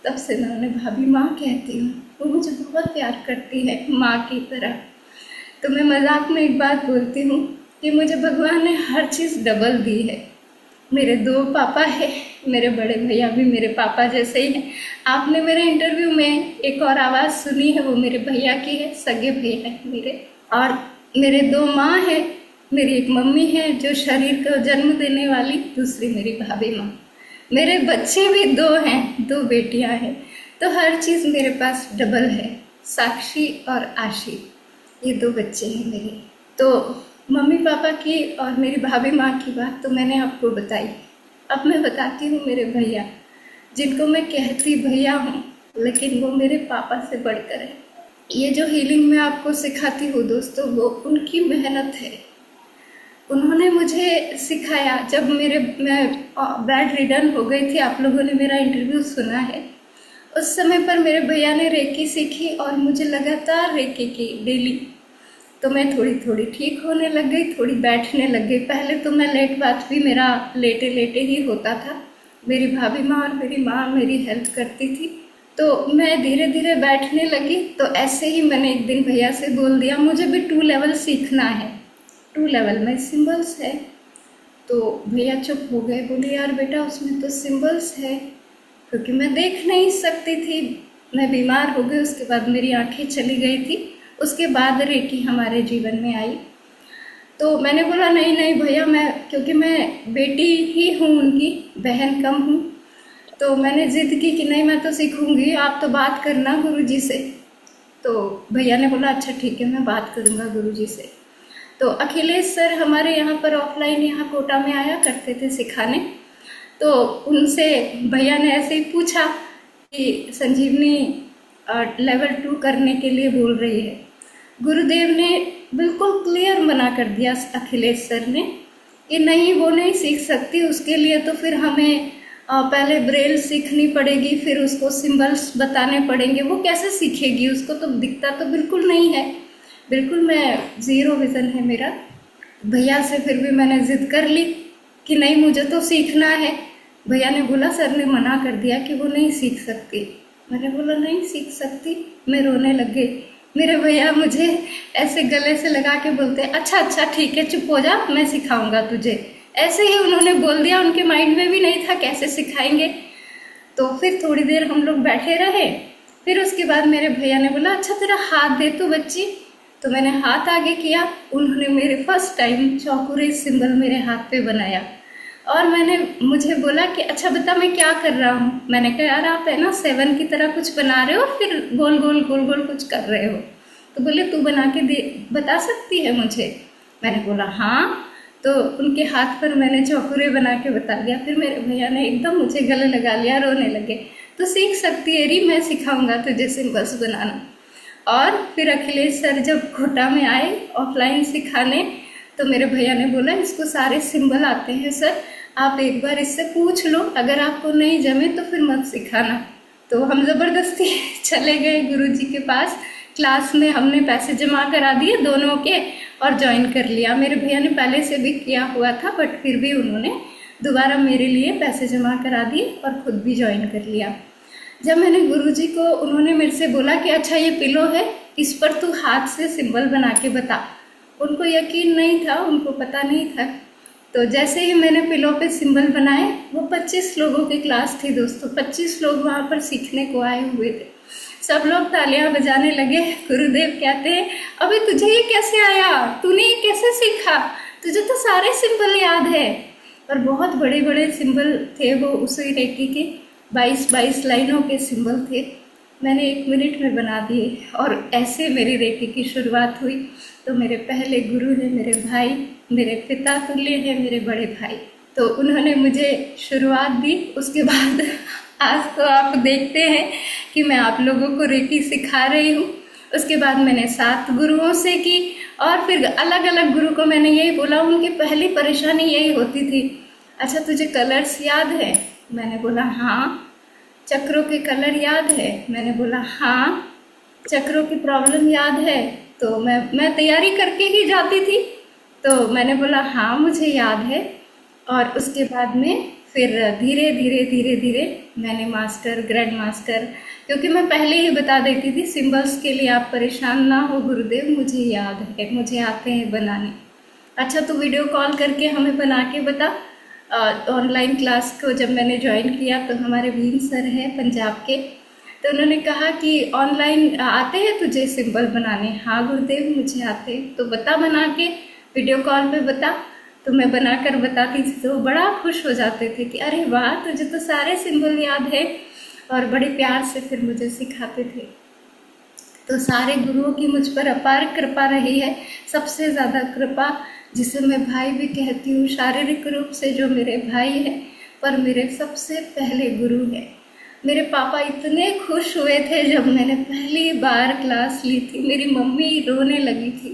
तब से मैं उन्हें भाभी माँ कहती हूँ। वो मुझे बहुत प्यार करती है माँ की तरह। तो मैं मजाक में एक बात बोलती हूँ कि मुझे भगवान ने हर चीज़ डबल दी है। मेरे 2 पापा है, मेरे बड़े भैया भी मेरे पापा जैसे ही हैं। आपने मेरे इंटरव्यू में एक और आवाज़ सुनी है, वो मेरे भैया की है, सगे भैया है मेरे। और मेरे 2 माँ है। मेरी एक मम्मी है जो शरीर को जन्म देने वाली, दूसरी मेरी भाभी माँ। मेरे बच्चे भी 2 हैं, 2 बेटियां हैं। तो हर चीज़ मेरे पास डबल है। साक्षी और आशी, ये 2 बच्चे हैं मेरे। तो मम्मी पापा की और मेरी भाभी माँ की बात तो मैंने आपको बताई। अब मैं बताती हूँ मेरे भैया, जिनको मैं कहती भैया हूँ, लेकिन वो मेरे पापा से बढ़कर है। ये जो हीलिंग मैं आपको सिखाती हूँ दोस्तों, वो उनकी मेहनत है। उन्होंने मुझे सिखाया जब मैं बेड रिडन हो गई थी। आप लोगों ने मेरा इंटरव्यू सुना है। उस समय पर मेरे भैया ने रेकी सीखी और मुझे लगातार रेकी की डेली। तो मैं थोड़ी थोड़ी ठीक होने लग गई, थोड़ी बैठने लग गई। पहले तो मैं लेट बात भी मेरा लेटे लेटे ही होता था। मेरी भाभी माँ और मेरी माँ मेरी हेल्प करती थी, तो मैं धीरे धीरे बैठने लगी। तो ऐसे ही मैंने एक दिन भैया से बोल दिया, मुझे भी 2 लेवल सीखना है। 2 लेवल में सिंबल्स है। तो भैया चुप हो गए, बोले यार बेटा उसमें तो सिंबल्स है, क्योंकि मैं देख नहीं सकती थी। मैं बीमार हो गई, उसके बाद मेरी आंखें चली गई थी। उसके बाद रेकी हमारे जीवन में आई। तो मैंने बोला नहीं नहीं भैया, क्योंकि मैं बेटी ही हूँ, उनकी बहन कम हूँ। तो मैंने जिद की कि नहीं मैं तो सीखूंगी, आप तो बात करना गुरुजी से। तो भैया ने बोला अच्छा ठीक है, मैं बात करूँगा गुरुजी से। तो अखिलेश सर हमारे यहाँ पर ऑफलाइन यहाँ कोटा में आया करते थे सिखाने। तो उनसे भैया ने ऐसे ही पूछा कि संजीवनी लेवल 2 करने के लिए बोल रही है। गुरुदेव ने बिल्कुल क्लियर मना कर दिया अखिलेश सर ने कि नहीं वो नहीं सीख सकती, उसके लिए तो फिर हमें पहले ब्रेल सीखनी पड़ेगी, फिर उसको सिंबल्स बताने पड़ेंगे। वो कैसे सीखेगी, उसको तो दिखता तो बिल्कुल नहीं है। बिल्कुल मैं 0 विज़न है मेरा। भैया से फिर भी मैंने जिद कर ली कि नहीं मुझे तो सीखना है। भैया ने बोला सर ने मना कर दिया कि वो नहीं सीख सकती। मैंने बोला नहीं सीख सकती, मैं रोने लग गई। मेरे भैया मुझे ऐसे गले से लगा के बोलते अच्छा अच्छा ठीक है चुप हो जा, मैं सिखाऊंगा तुझे। ऐसे ही उन्होंने बोल दिया, उनके माइंड में भी नहीं था कैसे सिखाएंगे। तो फिर थोड़ी देर हम लोग बैठे रहे। फिर उसके बाद मेरे भैया ने बोला अच्छा तेरा हाथ दे तू बच्ची। तो मैंने हाथ आगे किया। उन्होंने मेरे फर्स्ट टाइम चौकुरे सिंबल मेरे हाथ पे बनाया और मुझे बोला कि अच्छा बता मैं क्या कर रहा हूँ। मैंने कहा यार आप है ना 7 की तरह कुछ बना रहे हो, फिर गोल गोल गोल गोल कुछ कर रहे हो। तो बोले तू बना के बता सकती है मुझे। मैंने बोला हाँ। तो उनके हाथ पर मैंने चौकुरे बना के बता दिया। फिर मेरे भैया ने एकदम मुझे गले लगा लिया, रोने लगे। तो सीख सकती है री, मैं सिखाऊंगा तुझे सिंबल्स बनाना। और फिर अखिलेश सर जब कोटा में आए ऑफलाइन सिखाने, तो मेरे भैया ने बोला इसको सारे सिंबल आते हैं सर, आप एक बार इससे पूछ लो, अगर आपको नहीं जमे तो फिर मत सिखाना। तो हम ज़बरदस्ती चले गए गुरुजी के पास। क्लास में हमने पैसे जमा करा दिए दोनों के और ज्वाइन कर लिया। मेरे भैया ने पहले से भी किया हुआ था, बट फिर भी उन्होंने दोबारा मेरे लिए पैसे जमा करा दिए और खुद भी ज्वाइन कर लिया। जब मैंने गुरुजी को, उन्होंने मेरे से बोला कि अच्छा ये पिलो है, इस पर तू हाथ से सिंबल बना के बता। उनको यकीन नहीं था, उनको पता नहीं था। तो जैसे ही मैंने पिलो पे सिंबल बनाए, वो 25 लोगों की क्लास थी दोस्तों। 25 लोग वहाँ पर सीखने को आए हुए थे। सब लोग तालियां बजाने लगे। गुरुदेव कहते हैं अबे तुझे ये कैसे आया, तूने ये कैसे सीखा, तुझे तो सारे सिंबल याद है। और बहुत बड़े बड़े सिंबल थे वो, उसी रेकी के 22 लाइनों के सिंबल थे। मैंने 1 मिनट में बना दिए और ऐसे मेरी रेकी की शुरुआत हुई। तो मेरे पहले गुरु हैं मेरे भाई, मेरे पिता तुल्य हैं मेरे बड़े भाई। तो उन्होंने मुझे शुरुआत दी। उसके बाद आज तो आप देखते हैं कि मैं आप लोगों को रेकी सिखा रही हूँ। उसके बाद मैंने 7 गुरुओं से की और फिर अलग अलग गुरु को मैंने यही बोला। उनकी पहली परेशानी यही होती थी, अच्छा तुझे कलर्स याद है? मैंने बोला हाँ। चक्रों के कलर याद है? मैंने बोला हाँ। चक्रों की प्रॉब्लम याद है? तो मैं तैयारी करके ही जाती थी। तो मैंने बोला हाँ मुझे याद है। और उसके बाद में फिर धीरे धीरे धीरे धीरे मैंने मास्टर, ग्रैंड मास्टर, क्योंकि मैं पहले ही बता देती थी सिंबल्स के लिए आप परेशान ना हो गुरुदेव, मुझे याद है, मुझे आते हैं बनाने। अच्छा तो वीडियो कॉल करके हमें बना के बता। ऑनलाइन क्लास को जब मैंने ज्वाइन किया तो हमारे भीम सर हैं पंजाब के, तो उन्होंने कहा कि ऑनलाइन आते हैं तुझे सिंबल बनाने? हाँ गुरुदेव मुझे आते हैं। तो बता बना के, वीडियो कॉल पे बता। तो मैं बनाकर बताती थी तो बड़ा खुश हो जाते थे कि अरे वाह तुझे तो सारे सिंबल याद है, और बड़े प्यार से फिर मुझे सिखाते थे। तो सारे गुरुओं की मुझ पर अपार कृपा रही है। सबसे ज़्यादा कृपा जिसे मैं भाई भी कहती हूँ, शारीरिक रूप से जो मेरे भाई हैं, पर मेरे सबसे पहले गुरु है। मेरे पापा इतने खुश हुए थे जब मैंने पहली बार क्लास ली थी। मेरी मम्मी रोने लगी थी,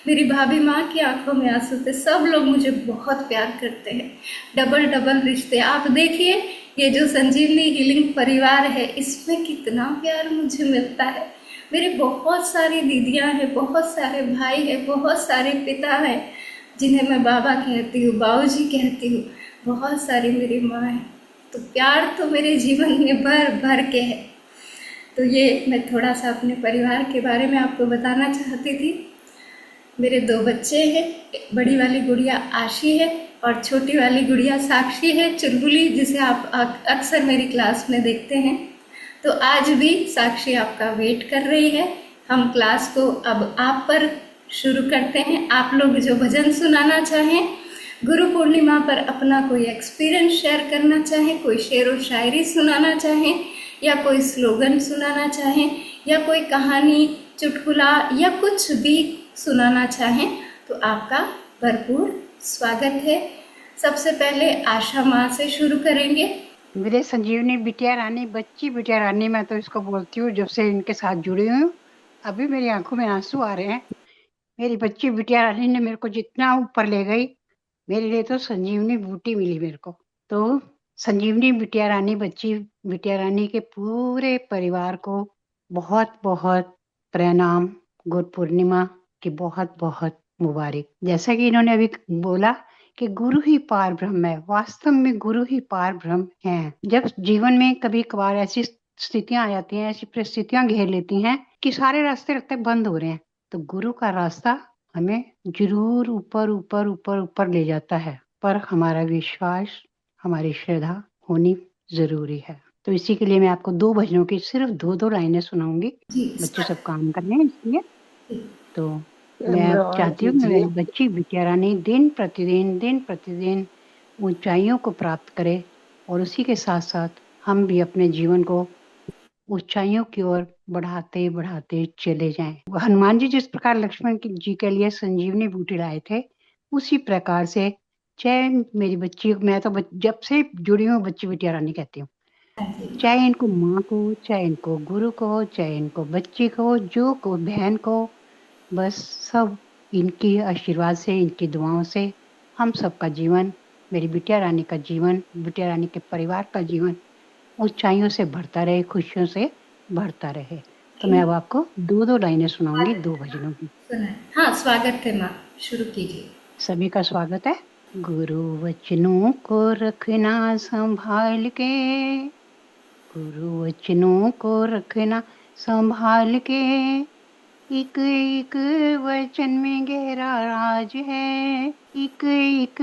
मेरी भाभी माँ की आंखों में आंसू थे। सब लोग मुझे बहुत प्यार करते हैं। डबल डबल रिश्ते। आप देखिए ये जो संजीवनी हीलिंग परिवार है, इसमें कितना प्यार मुझे मिलता है। मेरे बहुत सारी दीदियाँ हैं, बहुत सारे भाई हैं, बहुत सारे पिता हैं जिन्हें मैं बाबा कहती हूँ, बाबूजी कहती हूँ। बहुत सारी मेरी माँ है। तो प्यार तो मेरे जीवन में भर भर के है। तो ये मैं थोड़ा सा अपने परिवार के बारे में आपको बताना चाहती थी। मेरे 2 बच्चे हैं। बड़ी वाली गुड़िया आशी है और छोटी वाली गुड़िया साक्षी है, चुलबुली, जिसे आप अक्सर मेरी क्लास में देखते हैं। तो आज भी साक्षी आपका वेट कर रही है। हम क्लास को अब आप पर शुरू करते हैं। आप लोग जो भजन सुनाना चाहें, गुरु पूर्णिमा पर अपना कोई एक्सपीरियंस शेयर करना चाहें, कोई शेर व शायरी सुनाना चाहें, या कोई स्लोगन सुनाना चाहें, या कोई कहानी, चुटकुला या कुछ भी सुनाना चाहें, तो आपका भरपूर स्वागत है। सबसे पहले आशा माँ से शुरू करेंगे। मेरे संजीवनी बिटिया रानी, बच्ची बिटिया रानी, मैं तो इसको बोलती हूँ जब से इनके साथ जुड़ी हुई हूँ। अभी मेरी आंखों में आंसू आ रहे हैं। मेरी बच्ची बिटिया रानी ने मेरे को जितना ऊपर ले गई, मेरे लिए तो संजीवनी बूटी मिली मेरे को। तो संजीवनी बिटिया रानी, बच्ची बिटिया रानी के पूरे परिवार को बहुत बहुत प्रणाम। गुरु पूर्णिमा की बहुत बहुत मुबारक। जैसा कि इन्होंने अभी बोला कि गुरु ही पार ब्रह्म है, वास्तव में गुरु ही पार ब्रह्म है। जब जीवन में कभी कभार ऐसी स्थितियां आ जाती हैं, ऐसी परिस्थितियां घेर लेती हैं कि सारे रास्ते लगते बंद हो रहे हैं, तो गुरु का रास्ता हमें जरूर ऊपर ऊपर ऊपर ऊपर ले जाता है। पर हमारा विश्वास, हमारी श्रद्धा होनी जरूरी है। तो इसी के लिए मैं आपको 2 भजनों की सिर्फ 2 लाइनें सुनाऊंगी। बच्चे सब काम कर रहे हैं इसलिए। तो मैं चाहती हूँ मेरी बच्ची बिटिया रानी दिन प्रतिदिन ऊंचाइयों को प्राप्त करे, और उसी के साथ साथ हम भी अपने जीवन को ऊंचाइयों की ओर बढ़ाते बढ़ाते चले जाएं। हनुमान जी जिस प्रकार लक्ष्मण जी के लिए संजीवनी बूटी लाए थे, उसी प्रकार से चाहे मेरी बच्ची, मैं तो जब से जुड़ी हूँ बच्ची बिटिया रानी कहती हूँ, चाहे इनको माँ को, चाहे इनको गुरु को, चाहे इनको बच्ची को, जो को बहन को, बस सब इनकी आशीर्वाद से, इनकी दुआओं से हम सबका जीवन, मेरी बिटिया रानी का जीवन, बिटिया रानी के परिवार का जीवन ऊंचाइयों से बढ़ता रहे, खुशियों से बढ़ता रहे। तो मैं अब आपको 2 लाइनें सुनाऊंगी 2 भजनों की। हाँ, स्वागत है माँ, शुरू कीजिए। सभी का स्वागत है। गुरु वचनों को रखना संभाल के, गुरु वचनों को रखना संभाल के, एक एक वचन में गहरा राज है, एक एक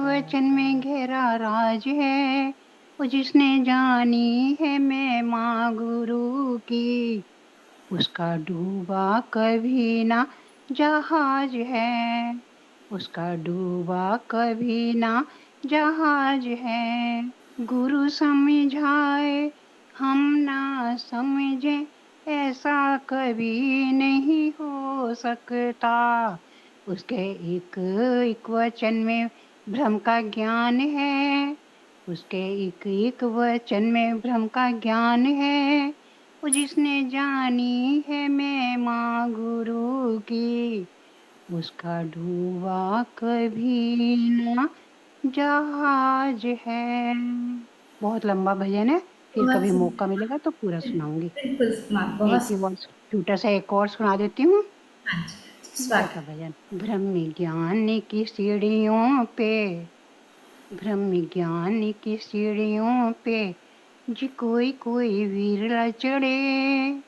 वचन में गहरा राज है। वो जिसने जानी है मैं माँ गुरु की, उसका डूबा कभी ना जहाज है, उसका डूबा कभी ना जहाज है। गुरु समझाए हम ना समझे, ऐसा कभी नहीं हो सकता। उसके एक एक वचन में ब्रह्म का ज्ञान है, उसके एक एक वचन में ब्रह्म का ज्ञान है। वो जिसने जानी है मैं माँ गुरु की, उसका डूबा कभी ना जहाज है। बहुत लंबा भजन है, फिर कभी मौका मिलेगा तो पूरा सुनाऊंगी। बिल्कुल माँ, बहुत एक छोटा सा एक और सुना देती हूँ। स्वागत। भजन। ब्रह्म ज्ञान की सीढ़ियों पे, ब्रह्म ज्ञान की सीढ़ियों पे, जी कोई कोई वीरला चढ़े,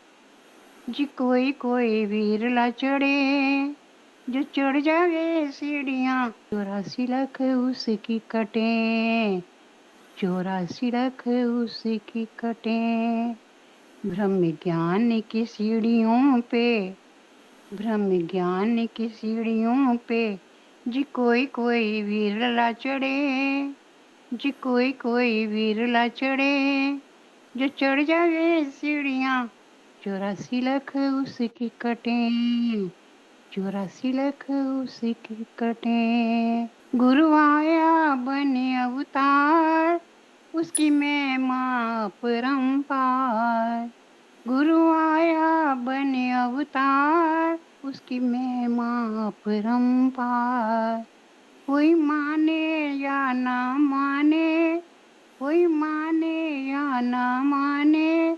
जी कोई कोई वीरला चढ़े, जो चढ़ जावे सीढ़ियाँ 84 लाख उसकी कटे, 84 लाख उसकी कटे। ब्रह्म ज्ञान की सीढ़ियों पे, ब्रह्म ज्ञान की सीढ़ियों पे, जी कोई कोई वीरला चढ़े, जी कोई कोई वीरला चढ़े, जो चढ़ जावे सीढ़ियाँ 84 लाख उसकी कटे, 84 लाख उसकी कटे। गुरु आया बने अवतार, उसकी महिमा अपरंपार। गुरु आया बने अवतार, उसकी महिमा अपरंपार। कोई माने या ना माने, कोई माने या ना माने,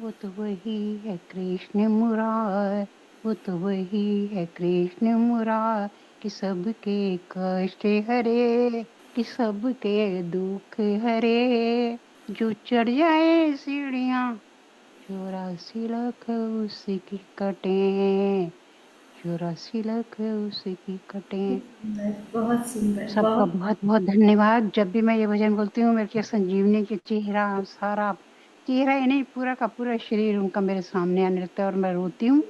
वो तो वही है कृष्ण मुरार। वो तो वही है कृष्ण मुरार, कि सबके कष्ट हरे, कि सबके दुख हरे। जो चढ़ जाए सीढ़ियाँ 84 लाख उसकी कटे, 84 लाख उसकी कटे। सुंदर, बहुत सुंदर, सबका बहुत। बहुत बहुत धन्यवाद। जब भी मैं ये भजन बोलती हूँ मेरे के संजीवनी के चेहरा, सारा चेहरा ही नहीं, पूरा का पूरा शरीर उनका मेरे सामने आने लगता है और मैं रोती हूँ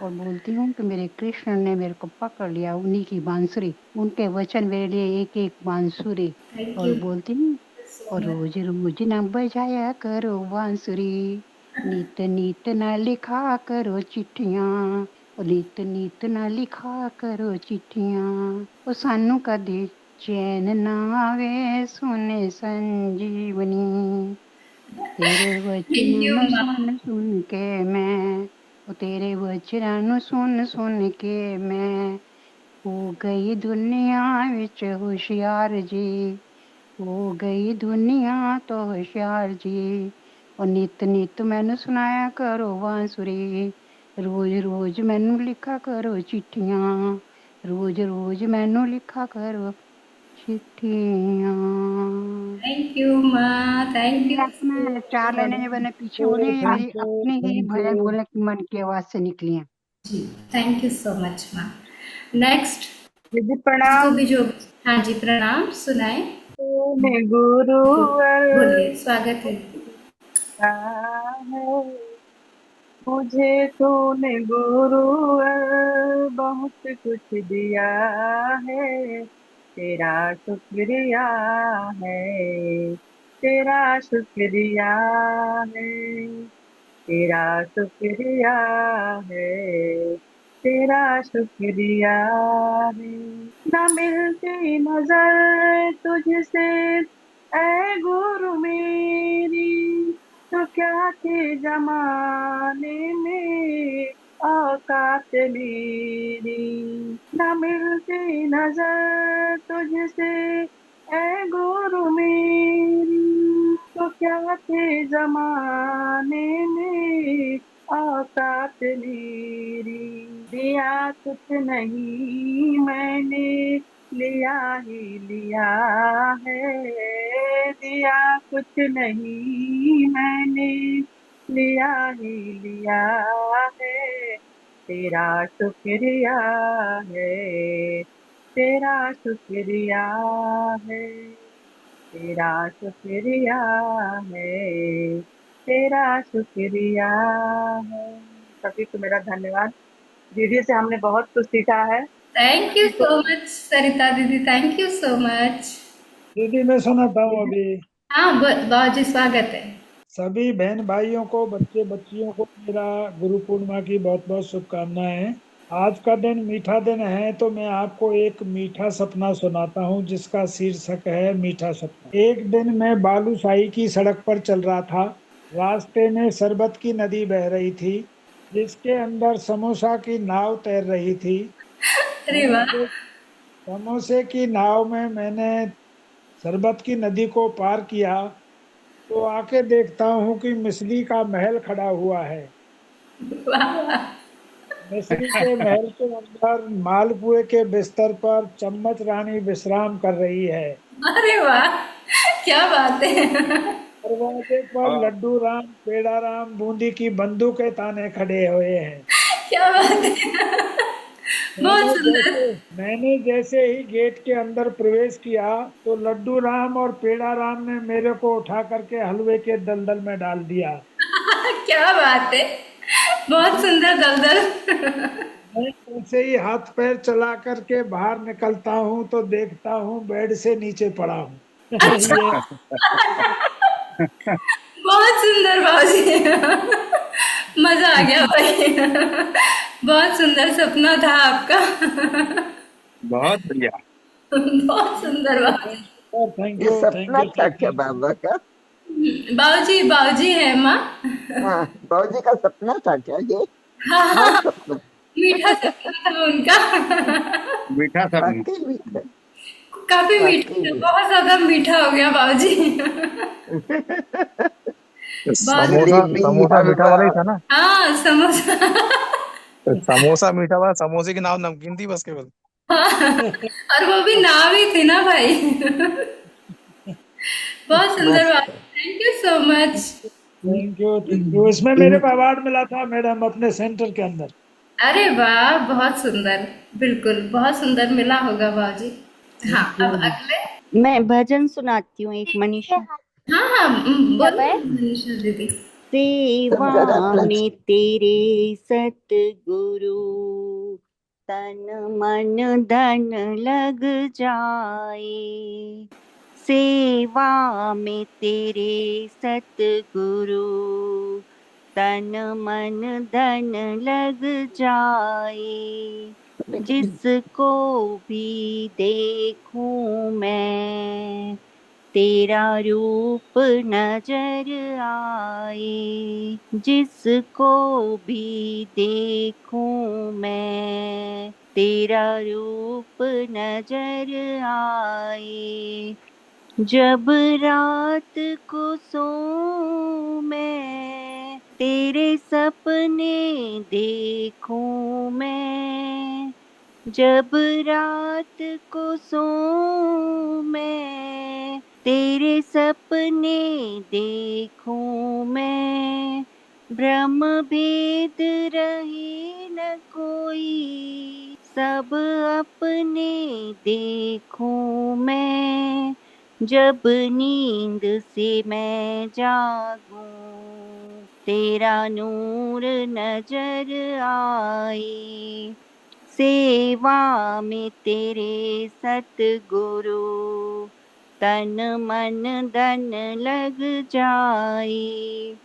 और बोलती हूँ कि मेरे कृष्ण ने मेरे को पकड़ लिया, उन्हीं की बांसुरी, उनके वचन मेरे लिए एक एक बांसुरी। थैंक और यू बोलती हूँ, सो और मच। रोज रोज न बजाया करो बांसुरी, नीत नीत न लिखा करो चिट्ठियां, और नीत नीत न लिखा करो चिट्ठियां। ਉਹ ਸਾਨੂੰ ਕਦੇ ਚੈਨ ਨਾ ਆਵੇ ਸੁਨੇ ਸੰਜੀਵਨੀ, तेरे थैंक वचनों यू ਨੂੰ माँ। सुन सुन के मैं, ਉਹ तेरे वचनों ਨੂੰ सुन सुन के मैं हो गई दुनिया विच होशियार जी, हो गई दुनिया तो होशियार जी। और नित नित मैनू सुनाया करो बांसुरी, रोज रोज मैनू लिखा करो चिट्ठियां, रोज रोज मैनू लिखा करो चिट्ठियां। थैंक यू माँ, थैंक ये यू अपने चार लाइनें जो मैंने पीछे बोली हैं, ये मेरी थैंक यू अपनी ही थैंक भजन यू। बोलने की मन की आवाज से निकली हैं। जी। थैंक यू सो मच माँ। नेक्स्ट दीदी जिसको प्रणाम। भी जो, हाँ जी प्रणाम, सुनाए। तूने गुरुवर बोलिए, स्वागत है। कहा है, मुझे तूने गुरुवर बहुत कुछ दिया है, तेरा शुक्रिया है, तेरा शुक्रिया है, तेरा शुक्रिया है, तेरा शुक्रिया है। न मिलती नजर तुझसे ऐ गुरु मेरी, तो क्या थे जमाने में औकात मेरी। न मिलती नजर तुझसे ऐ गुरु मेरी, तो क्या थे जमाने में औकात मेरी। दिया कुछ नहीं मैंने, लिया ही लिया है, दिया कुछ नहीं मैंने, लिया ही लिया है, तेरा शुक्रिया है, तेरा शुक्रिया है, तेरा शुक्रिया है, तेरा शुक्रिया है। सभी को मेरा धन्यवाद। दीदी से हमने बहुत कुछ सीखा है। थैंक यू सभी को सो मच सरिता दीदी, थैंक यू सो मच। दीदी मैं सुनाता हूँ अभी। हाँ बाबा जी, स्वागत है। सभी बहन भाइयों को, बच्चे बच्चियों को मेरा गुरु पूर्णिमा की बहुत बहुत शुभकामनाएं। आज का दिन मीठा दिन है, तो मैं आपको एक मीठा सपना सुनाता हूँ जिसका शीर्षक है मीठा सपना। एक दिन मैं बालूशाही की सड़क पर चल रहा था। रास्ते में शरबत की नदी बह रही थी, जिसके अंदर समोसा की नाव तैर रही थी। अरे वाह। समोसे समोसे की नाव में मैंने शरबत की नदी को पार किया, तो आके देखता हूँ कि मिस्री का महल खड़ा हुआ है। वाह वाह। मिस्री के महल के अंदर मालपुए के बिस्तर पर चम्मच रानी विश्राम कर रही है। अरे वाह, क्या बात है। दरवाजे पर लड्डू राम, पेड़ा राम, बूंदी की बंदूकें ताने खड़े हुए हैं। क्या बात है, बहुत सुंदर। मैंने जैसे ही गेट के अंदर प्रवेश किया, तो लड्डू राम और पेड़ा राम ने मेरे को उठा करके हलवे के दलदल में डाल दिया। क्या बात है, बहुत सुंदर दलदल। मैं जैसे ही हाथ पैर चला करके बाहर निकलता हूँ, तो देखता हूँ बेड से नीचे पड़ा हूँ। अच्छा, ये बहुत सुंदर बाबूजी, मजा आ गया भाई। बहुत सुंदर सपना था आपका। बहुत बढ़िया। बहुत सुंदर बाबूजी। थैंक ये यू थैंक सपना यू था थैंक क्या यू। बाबा का? बाबूजी बाबूजी है माँ। हाँ, बाबूजी का सपना था क्या ये? हाँ हाँ, हाँ, सपना। मीठा सपना था उनका। मीठा था भी। वाकई मीठा। काफी मीठा वाकई था, मीठा। बहुत ज्यादा मीठा हो गया बाबूजी। बहुत। समोसा जलेबी, समोसा मीठा हलवा। वाला ही था ना। हाँ समोसा। समोसा मीठा वाला, समोसे के नाम नमकीन थी बस केवल। हाँ, और वो भी नाव ही थी ना भाई। बहुत सुंदर बात, मस्त। Thank you so much. Thank you thank you. इसमें मेरे को अवार्ड मिला था मैडम अपने सेंटर के अंदर। अरे वाह, बहुत सुंदर। बिल्कुल बहुत सुंदर मिला होगा बाबूजी। हाँ, थैंक यू। अब अगले। मैं भजन सुनाती हूँ एक, मनीषा। हाँ हाँ, बोलिए मनीषा दीदी। तुम जरा सेवा अपना। में तेरे सतगुरु, तन मन धन लग जाए। सेवा में तेरे सतगुरु, तन मन धन लग जाए। जिसको भी देखूं मैं, तेरा रूप नजर आए। जिसको भी देखूं मैं, तेरा रूप नजर आए। जब रात को सोऊं मैं, तेरे सपने देखूं मैं। जब रात को सोऊं मैं, तेरे सपने देखूं मैं। ब्रह्म भेद रहे न कोई, सब अपने देखूं मैं। जब नींद से मैं जागूं, तेरा नूर नजर आए। सेवा में तेरे सतगुरु, तन मन धन लग जाए।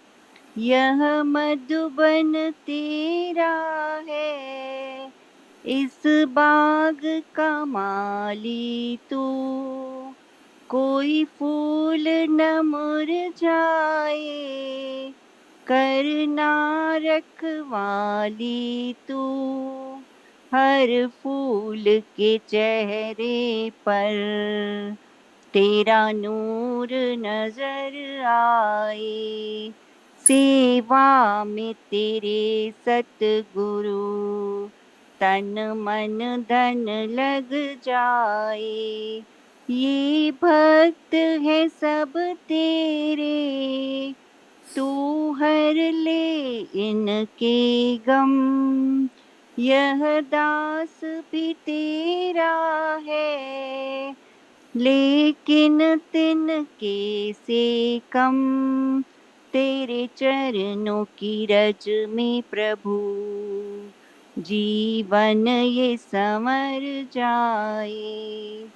यह मधुबन तेरा है, इस बाग का माली तू। कोई फूल न मुरझाए, करना रखवाली तू। हर फूल के चेहरे पर, तेरा नूर नजर आए। सेवा में तेरे सतगुरु, तन मन धन लग जाए। ये भक्त है सब तेरे, तू हर ले इनके गम। यह दास भी तेरा है, लेकिन तिनके से कम। तेरे चरणों की रज में प्रभु, जीवन ये संवर जाए।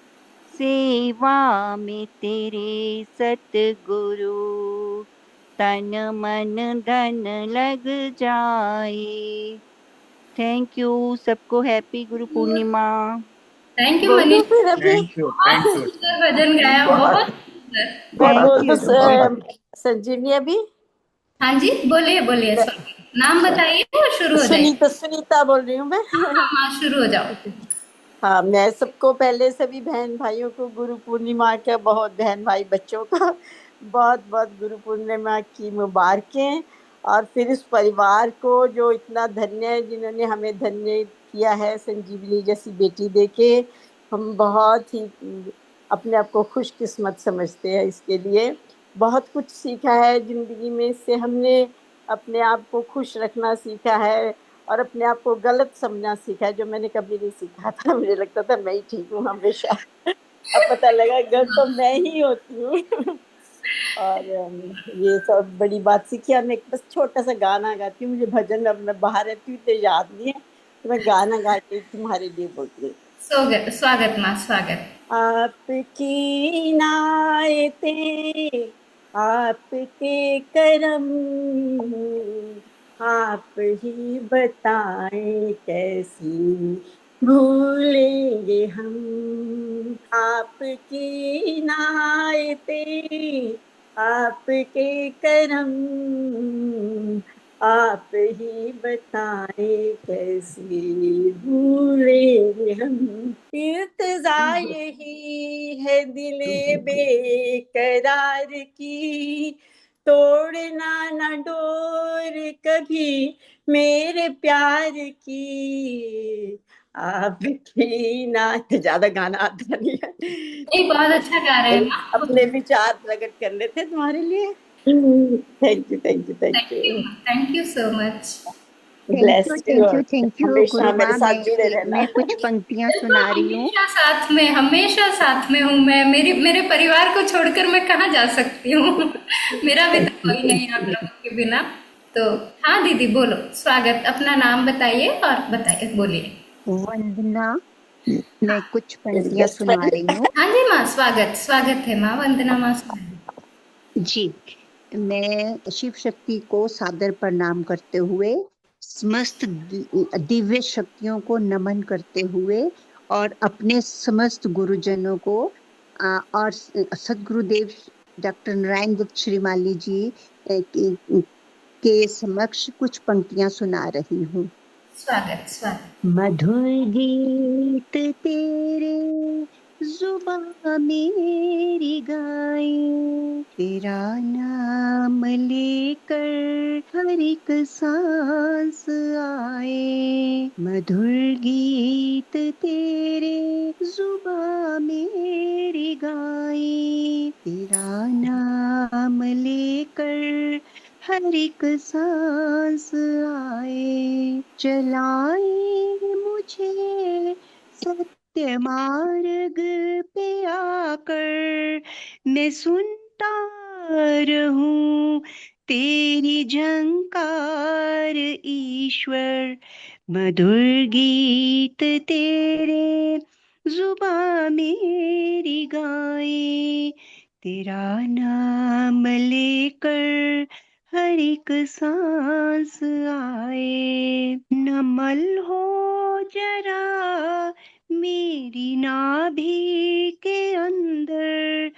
सेवा में तेरे सतगुरु, तन मन धन लग जाए। थैंक यू सबको, happy Guru Purnima. Thank you बोलूं मनीषा फिर जी, अभी? थैंक यू, बहुत थैंक यू। सुंदर भजन गाया, बहुत बहुत सुंदर। मैं थैंक। बहुत बोल दूं सुंदर, बहुत सुंदर। संजीवनी अभी? हाँ जी, बोलिए बोलिए, नाम बताइए वो शुरू हो जाएगी। सुनीता, सुनीता बोल रही हूँ मैं। हाँ हाँ हाँ, शुरू हो जाओ। हाँ, मैं सबको पहले सभी बहन भाइयों को गुरु पूर्णिमा के, बहुत बहन भाई बच्चों का बहुत बहुत गुरु पूर्णिमा की मुबारकें। और फिर इस परिवार को जो इतना धन्य है, जिन्होंने हमें धन्य किया है संजीवनी जैसी बेटी देके। हम बहुत ही अपने आप को खुशकिस्मत समझते हैं इसके लिए। बहुत कुछ सीखा है जिंदगी में इससे। हमने अपने आप को खुश रखना सीखा है, और अपने आप को गलत समझना सीखा है, जो मैंने कभी नहीं सीखा था। मुझे लगता था मैं ही ठीक हूँ हमेशा। अब पता लगा गलत तो मैं ही होती हूँ। और ये सब बड़ी बात सीखी। और मैं बस छोटा सा गाना गाती हूँ, मुझे भजन, अब मैं बाहर रहती हूँ तो याद नहीं है, तो मैं गाना गा के तुम्हारे लिए बोलती हूँ। स्वागत स्वागत माँ, स्वागत। आपकी इनायतें, आपके करम, आप ही बताएं कैसी भूलेंगे हम। आपकी इनायतें, आपके करम आप ही बताए कैसे भूले हम। इल्तिजा यही है दिले बेकरार की, तोड़ना न डोर कभी मेरे प्यार की। आपकी नात ज्यादा गाना आता नहीं है, नहीं, बहुत अच्छा गा रहे हैं माँ। अपने विचार प्रकट करने थे तुम्हारे लिए। Thank you thank you thank you. Thank you so much. Bless you, thank you हमेशा गुरु मेरे माँ। साथ जुड़े रहना। मैं कुछ पंक्तियां सुना रही हूँ। हमेशा साथ में हूँ मैं। मेरे परिवार को छोड़कर मैं कहाँ जा सकती हूँ। मेरा भी तो कोई नहीं आप लोगों के बिना। तो हाँ दीदी बोलो, स्वागत, अपना नाम बताइए और बताइए, बोलिए। वंदना, मैं कुछ पंक्तियां सुना रही हूँ। हाँ जी माँ, स्वागत स्वागत है माँ, वंदना माँ सुनाइए। जी, मैं शिव शक्ति को सादर प्रणाम करते हुए, समस्त दिव्य शक्तियों को नमन करते हुए और अपने समस्त गुरुजनों को और सदगुरुदेव डॉक्टर नारायण दत्त श्रीमाली जी के समक्ष कुछ पंक्तियां सुना रही हूँ। स्वागत स्वागत। मधुर गीत तेरे जुबां मेरी गाए, तेरा नाम लेकर हर एक सांस आए। मधुर गीत तेरे जुबां मेरी गाए, तेरा नाम लेकर हर एक सांस आए। चलाए मुझे सत्य मार्ग पे आकर, मैं सुनता रहूं तेरी झंकार ईश्वर। मधुर गीत तेरे जुबां मेरी गाए, तेरा नाम लेकर हर एक सांस आए। नमल हो जरा मेरी नाभि के अंदर,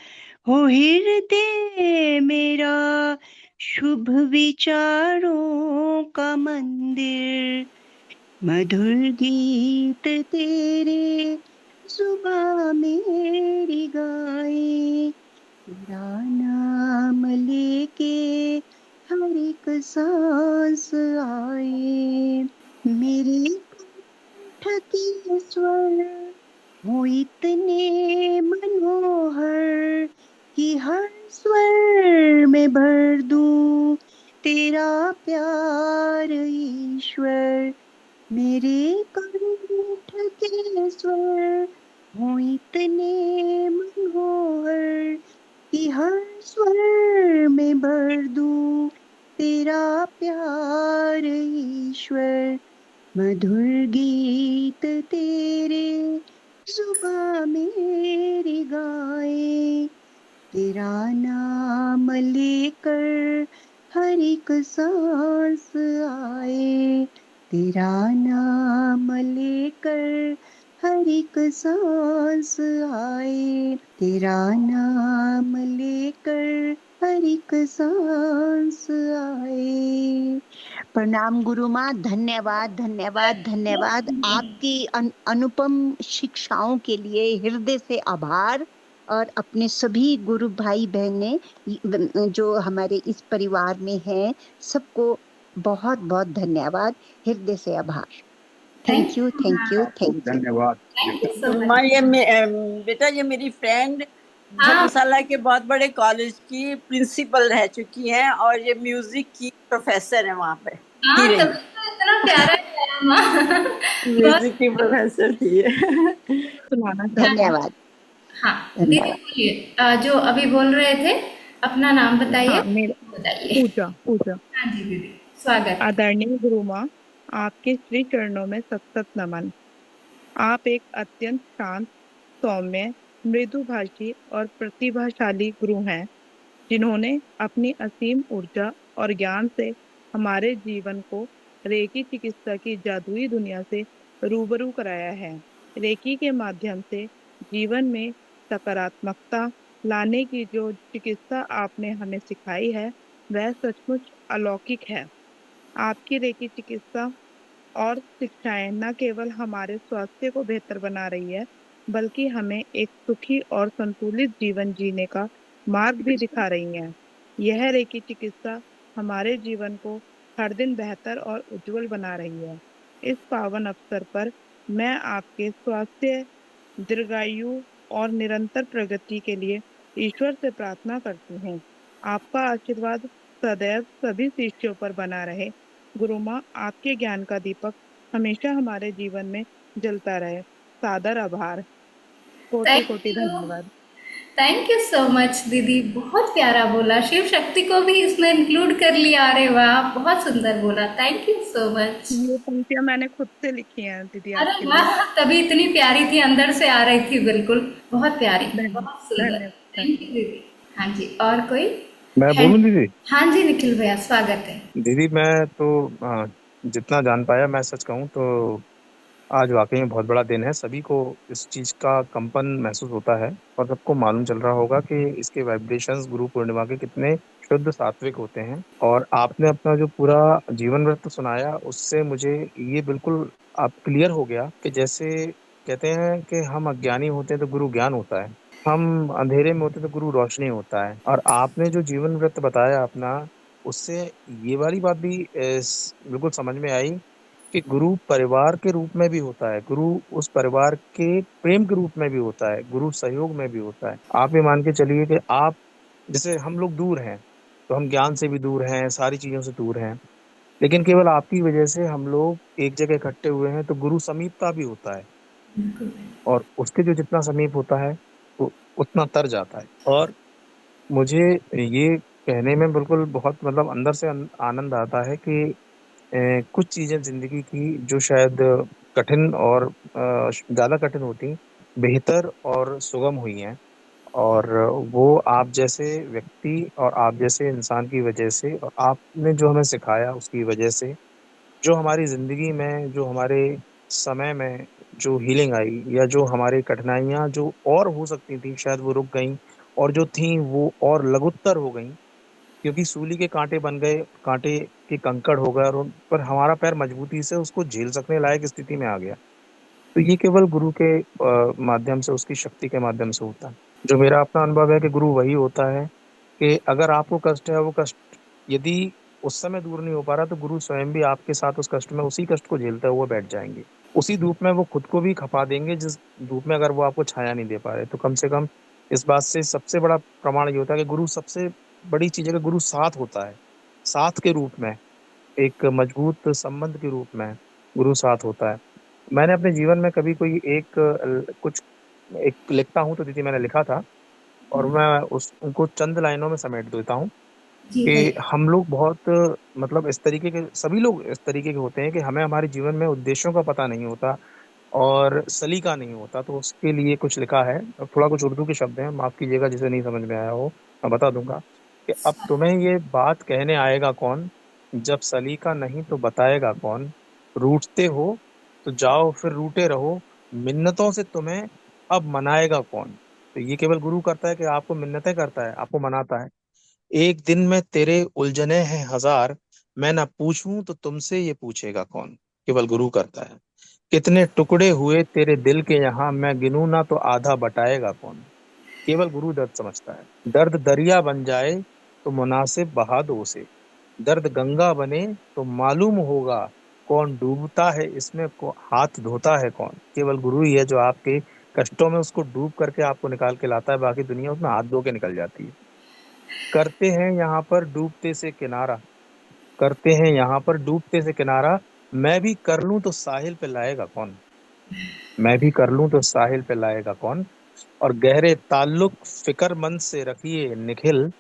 हो हृदय मेरा शुभ विचारों का मंदिर। मधुर गीत तेरे जुबां मेरी गाए, तेरा नाम लेके हर एक सांस आए। मेरे कंठ के स्वर हो इतने मनोहर कि हर स्वर में भर दूं तेरा प्यार ईश्वर। मेरे कंठ के स्वर हो इतने मनोहर कि हर स्वर में भर दूं तेरा प्यार ईश्वर। मधुर गीत तेरे जुबां मेरी गाए, तेरा नाम लेकर हर एक सांस आए। तेरा नाम लेकर हर एक सांस आए, तेरा नाम लेकर हर एक सांस आए। प्रणाम गुरु माँ, धन्यवाद धन्यवाद धन्यवाद। आपकी अनुपम शिक्षाओं के लिए हृदय से आभार। और अपने सभी गुरु भाई बहने जो हमारे इस परिवार में हैं, सबको बहुत बहुत धन्यवाद, हृदय से आभार। Thank you thank you thank you. धन्यवाद। माँ ये बेटा ये मेरी फ्रेंड धर्मशाला के बहुत बड़े कॉलेज की प्रिंसिपल रह चुकी हैं और ये म्यूजिक की प्रोफेसर है वहाँ पे। हाँ, थी रही तभी तो इतना प्यारा है माँ। म्यूजिक की प्रोफेसर थी ये। धन्यवाद। हाँ दीदी बोलिए, जो अभी बोल रहे थे अपना नाम बताइए। हाँ, मेरा बताइए। पूजा पूजा। हाँ जी दीदी, स्वागत। आदरणीय गुरु माँ, आपके श्री चरणों में सतसत नमन। आप एक अत्यंत शांत, सौम्य, मृदुभाषी और प्रतिभाशाली गुरु हैं, जिन्होंने अपनी असीम ऊर्जा और ज्ञान से हमारे जीवन को रेकी चिकित्सा की जादुई दुनिया से रूबरू कराया है। रेकी के माध्यम से जीवन में सकारात्मकता, लाने की जो चिकित्सा आपने हमें सिखाई है वह सचमुच अलौकिक है। आपकी रेकी चिकित्सा और शिक्षाएं न केवल हमारे स्वास्थ्य को बेहतर बना रही है, बल्कि हमें एक सुखी और संतुलित जीवन जीने का मार्ग भी दिखा रही हैं। यह रेकी चिकित्सा हमारे जीवन को हर दिन बेहतर और उज्जवल बना रही है। इस पावन अवसर पर मैं आपके स्वास्थ्य, दीर्घायु और निरंतर प्रगति के लिए ईश्वर से प्रार्थना करती हूँ। आपका आशीर्वाद सदैव सभी शिष्यों पर बना रहे। गुरु माँ, आपके ज्ञान का दीपक हमेशा हमारे जीवन में जलता रहे। सादर आभार। कोटि थैंक कोटि यू। धन्यवाद। थैंक यू सो मच दीदी, बहुत प्यारा बोला, शिव शक्ति को भी इसमें इंक्लूड कर लिया। अरे वाह, बहुत सुंदर बोला, थैंक यू सो मच। ये पंक्तियां मैंने खुद से लिखी हैं दीदी अरे आपके लिए। वाह, तभी इतनी प्यारी थी, अंदर से आ रही थी, बिल्कुल बहुत प्यारी, बहुत सुंदर। धन्यवाद। थैंक यू दीदी। हाँ जी, और कोई मैं है? बोलूं दीदी? हाँ जी निखिल भैया, स्वागत है। दीदी मैं तो जितना जान पाया, मैं सच कहूं तो आज वाकई में बहुत बड़ा दिन है। सभी को इस चीज का कंपन महसूस होता है और सबको मालूम चल रहा होगा कि इसके वाइब्रेशंस गुरु पूर्णिमा के कितने शुद्ध सात्विक होते हैं। और आपने अपना जो पूरा जीवन वृत्त सुनाया, उससे मुझे ये बिल्कुल आप क्लियर हो गया कि जैसे कहते हैं कि हम अज्ञानी होते हैं तो गुरु ज्ञान होता है, हम अंधेरे में होते हैं तो गुरु रोशनी होता है। और आपने जो जीवन वृत्त बताया अपना, उससे ये वाली बात भी बिल्कुल समझ में आई कि गुरु परिवार के रूप में भी होता है, गुरु उस परिवार के प्रेम के रूप में भी होता है, गुरु सहयोग में भी होता है। आप ये मान के चलिए कि आप जैसे हम लोग दूर हैं तो हम ज्ञान से भी दूर हैं, सारी चीजों से दूर हैं, लेकिन केवल आपकी वजह से हम लोग एक जगह इकट्ठे हुए हैं, तो गुरु समीपता भी होता है। और उसके जो जितना समीप होता है वो उतना तर जाता है। और मुझे ये कहने में बिल्कुल बहुत मतलब अंदर से आनंद आता है कि कुछ चीजें जिंदगी की जो शायद कठिन और ज्यादा कठिन होती, बेहतर और सुगम हुई हैं। और वो आप जैसे व्यक्ति और आप जैसे इंसान की वजह से, और आपने जो हमें सिखाया उसकी वजह से, जो हमारी जिंदगी में, जो हमारे समय में जो हीलिंग आई, या जो हमारी कठिनाइयां जो और हो सकती थी शायद वो रुक गई, और जो थी वो और लघुत्तर हो गई, क्योंकि सूली के कांटे बन गए, कांटे के कंकड़ हो गए, और उन पर हमारा पैर मजबूती से उसको झेल सकने लायक स्थिति में आ गया। तो ये केवल गुरु के माध्यम से, उसकी शक्ति के माध्यम से होता है। जो मेरा अपना अनुभव है कि गुरु वही होता है कि अगर आपको कष्ट है, वो कष्ट यदि उस समय दूर नहीं हो पा रहा, तो गुरु स्वयं भी आपके साथ उस कष्ट में, उसी कष्ट को झेलते हुए बैठ जाएंगे। उसी धूप में वो खुद को भी खपा देंगे जिस धूप में अगर वो आपको छाया नहीं दे पा रहे। तो कम से कम इस बात से सबसे बड़ा प्रमाण ये होता है कि गुरु, सबसे बड़ी चीज है कि गुरु साथ होता है, साथ के रूप में, एक मजबूत संबंध के रूप में गुरु साथ होता है। मैंने अपने जीवन में कभी कोई एक कुछ एक लिखता हूँ तो दीदी मैंने लिखा था, और मैं उनको चंद लाइनों में समेट देता हूँ जी कि भैया। हम लोग बहुत मतलब इस तरीके के, सभी लोग इस तरीके के होते हैं कि हमें हमारे जीवन में उद्देश्यों का पता नहीं होता और सलीका नहीं होता। तो उसके लिए कुछ लिखा है, थोड़ा कुछ उर्दू के शब्द हैं, माफ कीजिएगा जिसे नहीं समझ में आया हो, मैं बता दूंगा कि अब तुम्हें ये बात कहने आएगा कौन, जब सलीका नहीं तो बताएगा कौन, रूठते हो तो जाओ फिर रूठे रहो, मिन्नतों से तुम्हें अब मनाएगा कौन। तो ये केवल गुरु करता है कि आपको मिन्नतें करता है, आपको मनाता है। एक दिन में तेरे उलझने हैं हजार, मैं ना पूछूं तो तुमसे ये पूछेगा कौन। केवल गुरु करता है। कितने टुकड़े हुए तेरे दिल के यहाँ, मैं गिनूं ना तो आधा बटाएगा कौन। केवल गुरु दर्द समझता है। दर्द दरिया बन जाए तो मुनासिब बहा दो उसे, दर्द गंगा बने तो मालूम होगा कौन डूबता है इसमें, हाथ धोता है कौन। केवल गुरु ही है जो आपके कष्टों में उसको डूब करके आपको निकाल के लाता है, बाकी दुनिया उसमें हाथ धो के निकल जाती है। करते हैं यहाँ पर डूबते से किनारा, करते हैं यहाँ पर डूबते से किनारा, मैं भी कर लूं तो साहिल पे लाएगा कौन, मैं भी कर लूं तो साहिल पे लाएगा कौन। और गहरे ताल्लुक फिक्रमंद से रखिए निखिल,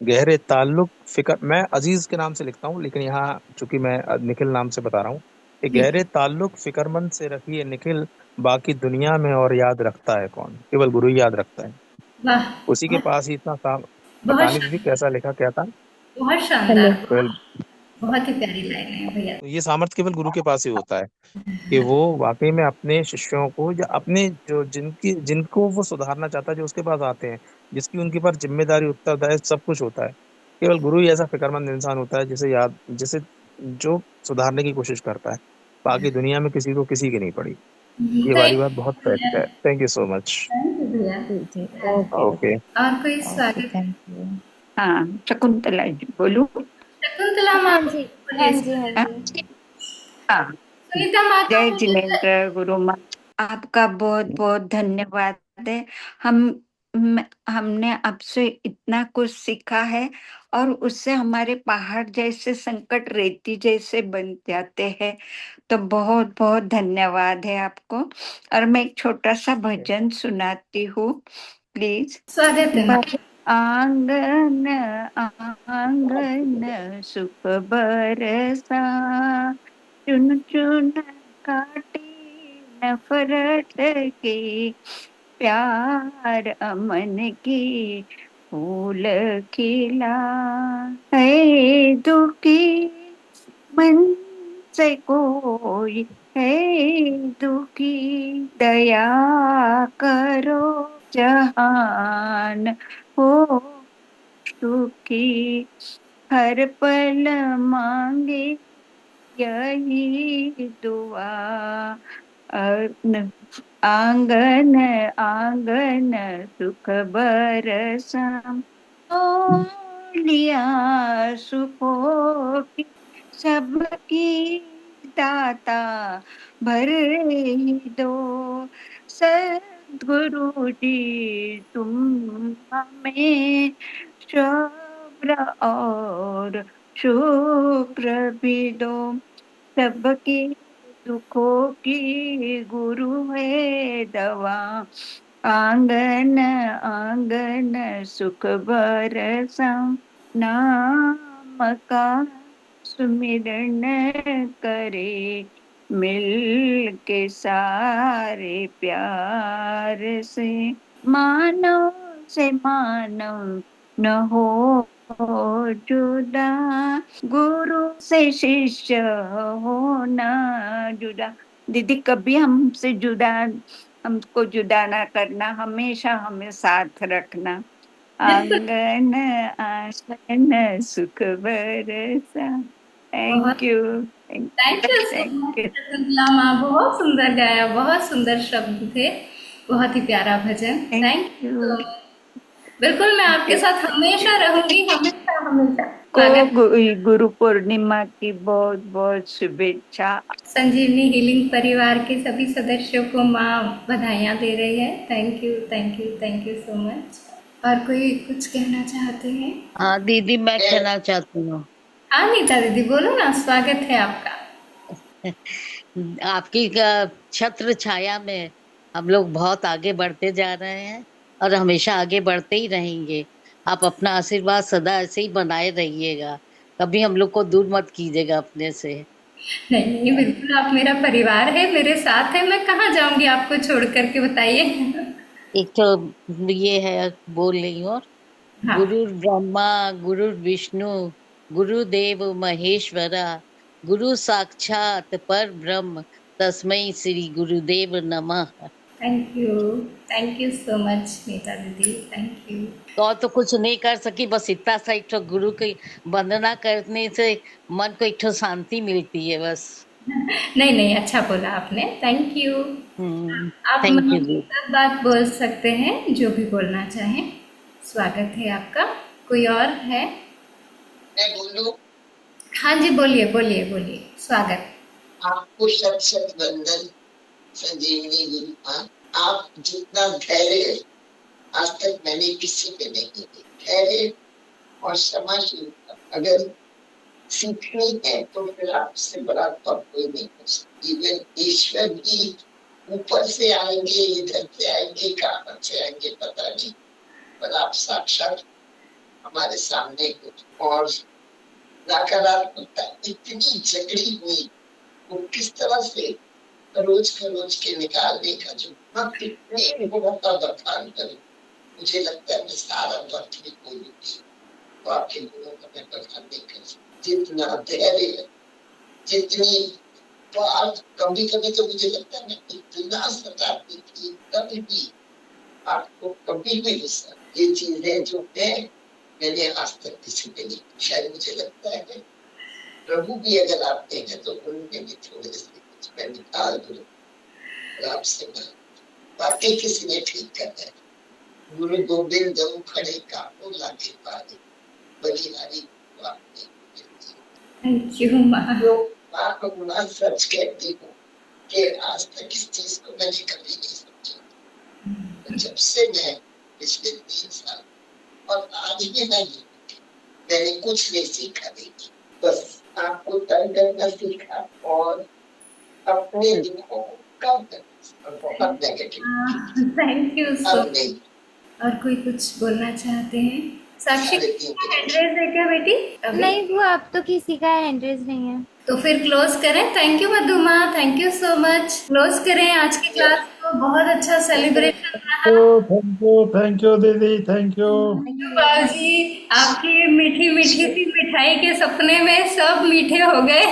गहरे ताल्लुक फिक्र, मैं अजीज के नाम से लिखता हूँ लेकिन यहाँ चूंकि मैं निखिल नाम से बता रहा हूँ कि जी गहरे ताल्लुक फिक्रमंद से रखिए निखिल, बाकी दुनिया में और याद रखता है कौन। केवल गुरु ही याद रखता है, वाह, उसी के पास ही इतना बहुत पता नहीं दीदी कैसा लिखा क्या था। बहुत शानदार, तो बहुत ही प्यारी लाइन है भैया। ये सामर्थ्य केवल गुरु के पास ही होता है कि वो वाकई में अपने शिष्यों को, या अपने जो जिनको वो सुधारना चाहता है, जो उसके पास आते हैं, जिसकी उनके पर जिम्मेदारी, उत्तरदायित्व सब कुछ होता है। केवल गुरु ही ऐसा फिक्रमंद इंसान होता है जिसे जो सुधारने की कोशिश करता है। बाकी दुनिया में किसी को किसी की नहीं पड़ी। ये वाली बात बहुत फैक्ट है। Thank you so much. Thank you भैया। जी जी, ओके ओके। और कोई ओके, स्वागत? Thank you. हाँ, शकुंतला जी बोलूं? शकुंतला माँ हाँ जी, हाँ बोलिए। जी, हाँ हाँ, जी। हाँ। सुनीता माँ का जय बोलिए। जिनेन्द्र गुरु माँ, आपका बहुत बहुत धन्यवाद है। हमने आपसे इतना कुछ सीखा है और उससे हमारे पहाड़ जैसे संकट रेती जैसे बन जाते हैं। तो बहुत बहुत धन्यवाद है आपको। और मैं एक छोटा सा भजन सुनाती हूँ, प्लीज। स्वागत है माँ। आंगन आंगन सुख बरसा, चुन चुन काटी नफरत की, प्यार अमन की फूल खिला। है दुखी मन से कोई है दुखी, दया करो जहान हो सुखी। हर पल मांगे यही दुआ, आंगन आंगन सुख बरसा, लिया सुखों की सबकी दाता भर ही दो। सद्गुरु जी तुम हमें शुभ्र और शुभ्र भी दो। सबके दुखों की गुरु है दवा, आंगन आंगन सुख बरसा। नाम का सुमिरन करे मिल के सारे प्यार से, मानव से मानव न हो जुदा, गुरु से शिष्य होना जुदा। दीदी कभी हमको जुदा ना करना, हमेशा हमें साथ रखना। आंगन आंगन सुख बरसा। बहुत thank you, thank you so thank much you. Shakuntala माँ, बहुत सुंदर गाया, बहुत सुंदर शब्द थे, बहुत ही प्यारा भजन। Thank thank you you. so much। बिल्कुल मैं आपके साथ हमेशा रहूंगी, हमेशा हमेशा। को स्वागत। गुरु पूर्णिमा की बहुत बहुत शुभेच्छा। संजीवनी हीलिंग परिवार के सभी सदस्यों को माँ बधाइयाँ दे रही है। Thank you thank you thank you so much. और कोई कुछ कहना चाहते हैं? हाँ दीदी, मैं कहना चाहती हूँ। हाँ नीता दीदी बोलो ना, स्वागत है आपका। आपकी छत्र छाया में हम लोग बहुत आगे बढ़ते जा रहे हैं और हमेशा आगे बढ़ते ही रहेंगे। आप अपना आशीर्वाद सदा ऐसे ही बनाए रहिएगा, कभी हम लोग को दूर मत कीजिएगा अपने से। नहीं नहीं, बिल्कुल आप मेरा परिवार है, मेरे साथ है, मैं कहाँ जाऊंगी आपको छोड़ करके, बताइए। एक तो ये है, बोल रही हूँ, हाँ गुरु ब्रह्मा गुरु विष्णु गुरुदेव महेश्वरा, गुरु साक्षात पर ब्रह्म, तस्मै श्री गुरुदेव नमः। Thank you so much Neeta दीदी, थैंक यू। और तो कुछ नहीं कर सकी, बस इतना सा एक ठो गुरु की वंदना करने से मन को एक ठो शांति मिलती है बस। नहीं नहीं, अच्छा बोला आपने, थैंक यू। आप थैंक मन यू की जी। सब बात बोल सकते हैं, जो भी बोलना चाहें। स्वागत है आपका। कोई और है? मैं बोलूं? हाँ जी बोलिए बोलिए बोलिए, स्वागत। आपको शत शत वंदन संजीवनी गुरु माँ। आप जितना धैर्य आज तक मैंने किसी पे नहीं देखी, धैर्य और क्षमाशीलता अगर सीखनी है तो फिर आपसे बड़ा तो कोई नहीं हो सकता। इवन ईश्वर भी ऊपर से आएंगे, इधर से आएंगे, कहां से आएंगे पता नहीं, पर आप साक्षात हमारे सामने कुछ। और नकारात्मकता इतनी झगड़ी हुई, वो किस तरह से रोज के निकालने का जो वक्त, कितने गुणों का बखान करूं। मुझे लगता है मैं सारा वक्त भी बोलूंगी तो आपके गुणों का मैं बखान नहीं कर सकती। जितना धैर्य, जितनी बात, कभी कभी तो मुझे लगता है मैं इतना सताती थी, कभी भी आपको कभी भी गुस्सा, ये चीजें जो है मैंने आज तक किसी पे नहीं, शायद मुझे लगता है प्रभु भी अगर आते हैं तो उनमें भी थोड़े से कुछ मैं निकाल दूं और आपसे बातें किसी ने ठीक करना है। गुरु गोविंद जब खड़े काबू लागे पारे बलिहारी आपने थैंक यू माँ। जो माँ को माँ सच कहती हूँ कि आज तक इस चीज को मैंने कभी नहीं समझा। जब से मैं पिछले 3 साल और आज भी मैंने कुछ नहीं सीखा नहीं, बस आपको तय करना सीखा और अपने दुखों को कम करना और बहुत नेगेटिव। थैंक यू सो अब नहीं। और कोई कुछ बोलना चाहते हैं? साक्षी एड्रेस है क्या बेटी? अभी? नहीं वो अब तो किसी का एड्रेस नहीं है। तो फिर क्लोज करें। Thank you Madhuma, thank you so much. Close करें आज की क्लास को। बहुत अच्छा सेलिब्रेशन रहा। थैंक यू दीदी, थैंक यू। बाबूजी आपकी मीठी मीठी सी मिठाई के सपने में सब मीठे हो गए।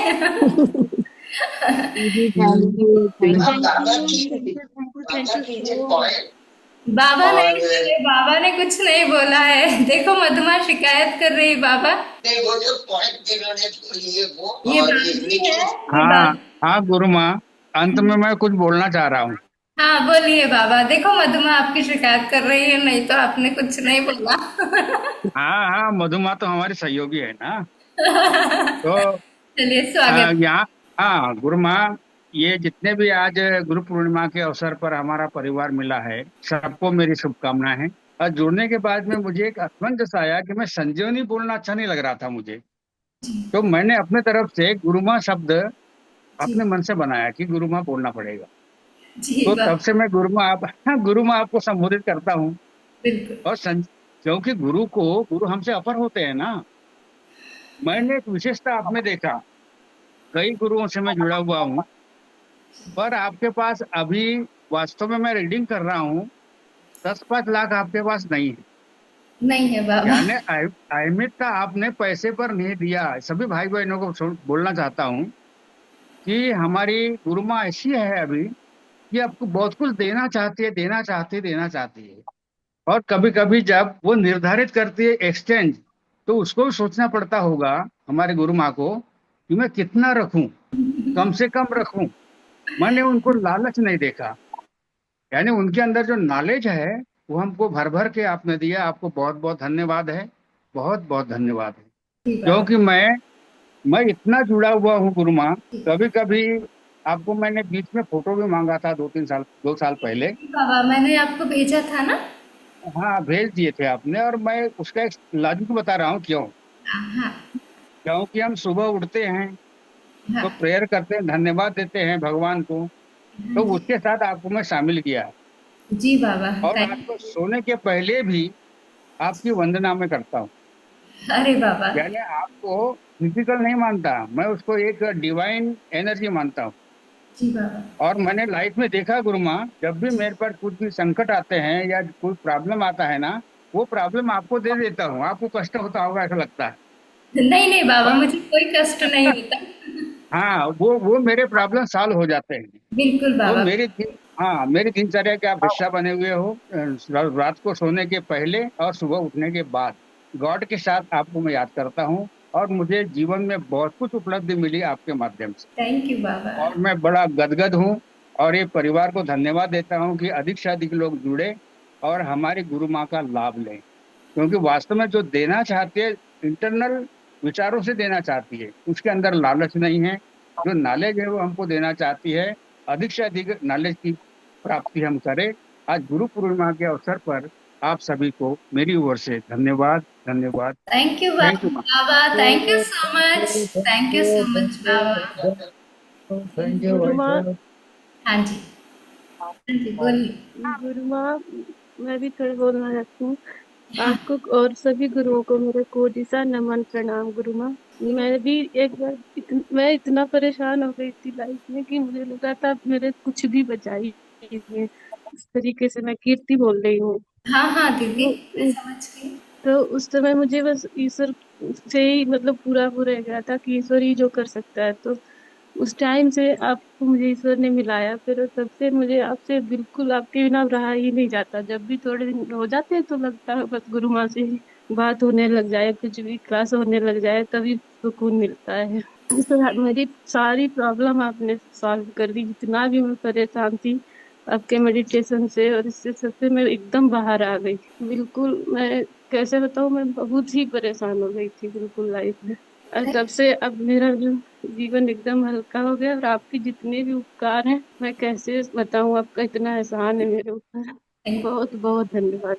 बाबा नहीं, बाबा ने कुछ नहीं बोला है। देखो मधुमा शिकायत कर रही बाबा। नहीं वो जो पॉइंट इन्होंने लिए वो ये और बाबी है। हाँ हाँ गुरु माँ, अंत में मैं कुछ बोलना चाह रहा हूँ। हाँ बोलिए बाबा। देखो मधुमा आपकी शिकायत कर रही है, नहीं तो आपने कुछ नहीं बोला। हाँ हाँ, मधुमा तो हमारी सहयोगी है ना। तो चलिए स्वागत। यहाँ हाँ गुरु माँ, ये जितने भी आज गुरु पूर्णिमा के अवसर पर हमारा परिवार मिला है, सबको मेरी शुभकामनाएं हैं। और जुड़ने के बाद में मुझे एक असमंजस आया कि मैं संजीवनी बोलना अच्छा नहीं लग रहा था मुझे, तो मैंने अपने तरफ से गुरु माँ शब्द अपने मन से बनाया कि गुरु माँ बोलना पड़ेगा। तो तब से मैं गुरु माँ आपको संबोधित करता हूँ। और क्योंकि गुरु हमसे अपर होते हैं ना। मैंने एक विशेषता आप में देखा, कई गुरुओं से मैं जुड़ा हुआ हूँ, पर आपके पास अभी वास्तव में मैं रीडिंग कर रहा हूँ 10-5 लाख आपके पास नहीं है। नहीं है बाबा। यानी अहमियत आपने पैसे पर नहीं दिया। सभी भाई बहनों को बोलना चाहता हूँ कि हमारी गुरु माँ ऐसी है अभी कि आपको बहुत कुछ देना चाहती है। और कभी कभी जब वो निर्धारित करती है एक्सचेंज, तो उसको भी सोचना पड़ता होगा हमारे गुरु माँ को कि मैं कितना रखूं, कम से कम रखूं। मैंने उनको लालच नहीं देखा, यानी उनके अंदर जो नॉलेज है वो हमको भर भर के आपने दिया। आपको बहुत बहुत धन्यवाद है, बहुत बहुत धन्यवाद है। क्योंकि मैं इतना जुड़ा हुआ हूँ गुरु माँ, कभी कभी आपको मैंने बीच में फोटो भी मांगा था 2 साल पहले। बाबा मैंने आपको भेजा था ना? हाँ भेज दिए थे आपने, और मैं उसका एक लॉजिक बता रहा हूँ क्यों। क्योंकि हम सुबह उठते हैं तो प्रेयर करते हैं, धन्यवाद देते हैं भगवान को, तो उसके साथ आपको मैं शामिल किया। जी बाबा। और आपको सोने के पहले भी आपकी वंदना में करता हूँ। अरे बाबा। यानी आपको फिजिकल नहीं मानता, मैं उसको एक डिवाइन एनर्जी मानता हूँ। जी बाबा। और मैंने लाइफ में देखा गुरु माँ, जब भी मेरे पर कुछ भी संकट आते हैं या कोई प्रॉब्लम आता है ना, वो प्रॉब्लम आपको दे देता हूँ। आपको कष्ट होता होगा ऐसा लगता है। नहीं बाबा, मुझे कोई कष्ट नहीं होता। हाँ वो मेरे प्रॉब्लम सॉल्व हो जाते हैं। बिल्कुल बाबा। तो मेरी दिनचर्या के आप हिस्सा बने हुए हो। रात को सोने के पहले और सुबह उठने के बाद गॉड के साथ आपको मैं याद करता हूँ, और मुझे जीवन में बहुत कुछ उपलब्धि मिली आपके माध्यम से। थैंक यू बाबा। और मैं बड़ा गदगद हूँ, और ये परिवार को धन्यवाद देता हूँ कि अधिक से अधिक लोग जुड़े और हमारी गुरु माँ का लाभ लें। क्योंकि वास्तव में जो देना चाहती है इंटरनल विचारों से देना चाहती है, उसके अंदर लालच नहीं है। जो नॉलेज है वो हमको देना चाहती है। अधिक से अधिक नॉलेज की प्राप्ति हम करें। आज गुरु पूर्णिमा के अवसर पर आप सभी को मेरी ओर से धन्यवाद। Thank you Baba, thank you so much, thank you so much Baba. Thank you. हाँ जी बोलिए। गुरु माँ, मैं भी थोड़ा बोलना चाहती हूँ। आपको और सभी गुरुओं को मेरे कोटि सा नमन प्रणाम। गुरु माँ, मैं भी एक बार मैं इतना परेशान हो गई थी लाइफ में कि मुझे लगा था मेरे कुछ भी बचाई है। इस तरीके से मैं कीर्ति बोल रही हूँ। हाँ दीदी मैं समझ गई। तो उस समय मुझे बस ईश्वर से ही मतलब पूरा हो गया था कि ईश्वर ही जो कर सकता है। तो उस टाइम से आपको मुझे ईश्वर ने मिलाया, फिर तब से मुझे आपसे बिल्कुल आपके बिना रहा ही नहीं जाता। जब भी थोड़े दिन हो जाते हैं तो लगता है बस गुरु माँ से ही बात होने लग जाए, कुछ भी क्लास होने लग जाए, तभी सुकून मिलता है। मेरी सारी प्रॉब्लम आपने सॉल्व कर दी, जितना भी मैं परेशान थी आपके मेडिटेशन से और इससे सबसे मैं एकदम बाहर आ गई। बिल्कुल मैं कैसे बताऊँ, मैं बहुत ही परेशान हो गई थी बिल्कुल लाइफ में। और तब से अब मेरा जो जीवन एकदम हल्का हो गया, और आपके जितने भी उपकार हैं मैं कैसे बताऊँ, आपका इतना एहसान है मेरे ऊपर। बहुत बहुत धन्यवाद।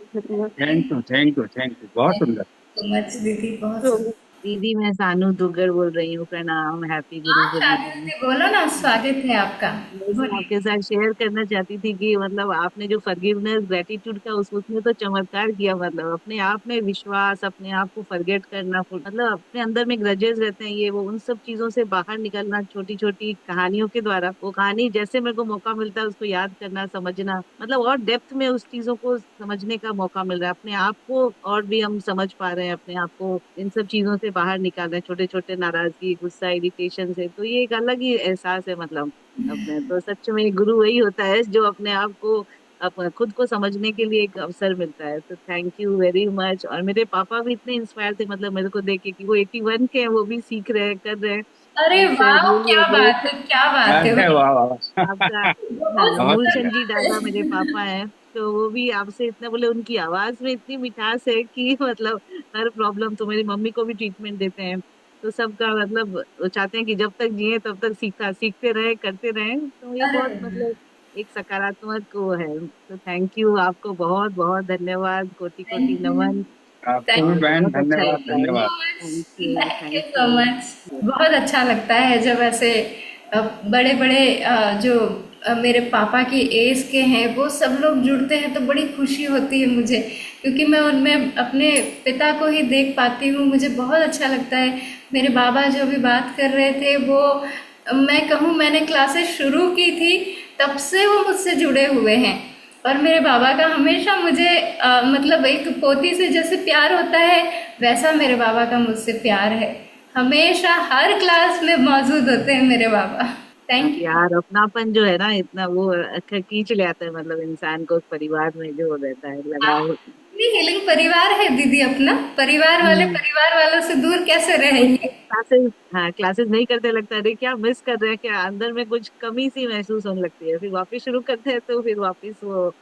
थैंक यू बहुत सुंदर। so much, दीदी बहुत दीदी मैं सानू दुगर बोल रही हूँ। प्रणाम, हैप्पी गुरु शादी पूर्णिमा। दीदी बोलो ना, स्वागत है आपका। बस मैं आपके साथ शेयर करना चाहती थी कि मतलब आपने जो फॉरगिवनेस ग्रेटिट्यूड का उसमें तो चमत्कार किया। मतलब अपने आप में विश्वास, अपने आप को फॉरगेट करना, मतलब अपने अंदर में ग्रजेस रहते हैं ये वो, उन सब चीजों से बाहर निकलना छोटी छोटी कहानियों के द्वारा। वो कहानी जैसे मेरे को मौका मिलता है उसको याद करना, समझना, मतलब और डेप्थ में उस चीजों को समझने का मौका मिल रहा है। अपने आप को और भी हम समझ पा रहे हैं, अपने आप को इन सब चीजों से बाहर निकाल रहे हैं, छोटे छोटे नाराजगी, गुस्सा, इरिटेशन से। तो ये एक अलग ही एहसास है। मतलब अपने तो सच में गुरु वही होता है जो अपने आप को खुद को समझने के लिए एक अवसर मिलता है। तो थैंक यू वेरी मच। और मेरे पापा भी इतने इंस्पायर थे, मतलब मेरे को देख के कि वो 81 के हैं, वो भी सीख रहे हैं, कर रहे हैं। अरे इट्स वाह, रियली क्या बात अमेजिंग। है, क्या बात है अरे भाई। वाह वाह आपका हाँ, बहुत बहुत मूलचंद बढ़िया। जी दादा मेरे पापा हैं, तो वो भी आपसे इतना बोले, उनकी आवाज में इतनी मिठास है कि मतलब हर प्रॉब्लम, तो मेरी मम्मी को भी ट्रीटमेंट देते हैं। तो सबका मतलब वो चाहते हैं कि जब तक जिए तब तक सीखते रहे, करते रहे। तो ये बहुत अरे मतलब एक सकारात्मक वो है। तो थैंक यू, आपको बहुत बहुत धन्यवाद, कोटि कोटि थैंक यू, नमन। आपको भी थैंक बहन बहुत अच्छा धन्यवाद लगता है। धन्यवाद। Thank you, you thank so much. You. बहुत अच्छा लगता है जब ऐसे बड़े बड़े जो मेरे पापा की एज के हैं वो सब लोग जुड़ते हैं तो बड़ी खुशी होती है मुझे, क्योंकि मैं उनमें अपने पिता को ही देख पाती हूँ। मुझे बहुत अच्छा लगता है। मेरे बाबा जो भी बात कर रहे थे वो, मैं कहूँ मैंने क्लासेस शुरू की थी तब से वो मुझसे जुड़े हुए हैं। और मेरे बाबा का हमेशा मुझे मतलब एक पोती से जैसे प्यार होता है वैसा मेरे बाबा का मुझसे प्यार है। हमेशा हर क्लास में मौजूद होते हैं मेरे बाबा। Thank you. प्यार, अपनापन जो है ना, इतना वो खींच ले आता है, मतलब इंसान को उस परिवार में जो रहता है लगाव। इतनी हीलिंग परिवार है दीदी अपना, परिवार वाले हम्म। परिवार वालों से दूर कैसे कुछ रहेंगे। क्लासेस, हाँ क्लासेस नहीं करते, लगता है अरे क्या मिस कर रहे हैं, क्या अंदर में कुछ कमी सी महसूस होने लगती है। फिर वापस शुरू करते हैं तो फिर वापस वो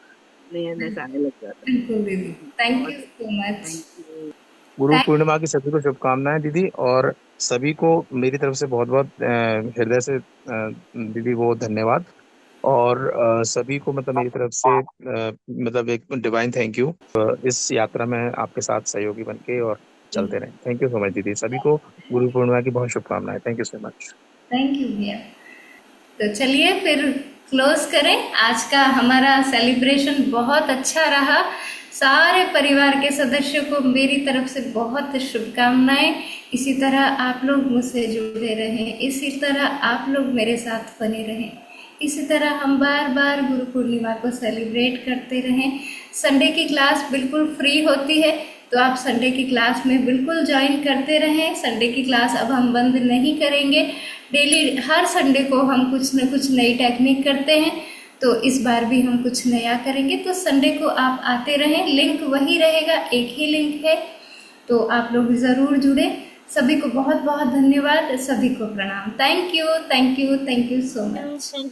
नया आने लग जाता बिल्कुल दीदी, है। थैंक बहुत you so much. Thank you. Guru thank पूर्णिमा की सभी को शुभकामनाएं दीदी, और सभी को मेरी तरफ से बहुत बहुत हृदय से दीदी वो धन्यवाद। और सभी को मतलब मेरी तरफ से मतलब एक डिवाइन थैंक यू, इस यात्रा में आपके साथ सहयोगी बन के और चलते रहे। थैंक यू सो मच दीदी, सभी को गुरु पूर्णिमा की बहुत शुभकामनाएं। Thank you so much. You भैया। तो चलिए फिर क्लोज करें। आज का हमारा सेलिब्रेशन बहुत अच्छा रहा। सारे परिवार के सदस्यों को मेरी तरफ से बहुत शुभकामनाएं। इसी तरह आप लोग मुझसे जुड़े रहें, इसी तरह आप लोग मेरे साथ बने रहें, इसी तरह हम बार बार गुरु पूर्णिमा को सेलिब्रेट करते रहें। संडे की क्लास बिल्कुल फ्री होती है, तो आप संडे की क्लास में बिल्कुल ज्वाइन करते रहें। संडे की क्लास अब हम बंद नहीं करेंगे। डेली हर संडे को हम कुछ न कुछ नई टेक्निक करते हैं, तो इस बार भी हम कुछ नया करेंगे। तो संडे को आप आते रहें, लिंक वही रहेगा, एक ही लिंक है, तो आप लोग ज़रूर जुड़े। सभी को बहुत बहुत धन्यवाद, सभी को प्रणाम। Thank you, thank you, thank you so much. Thank you.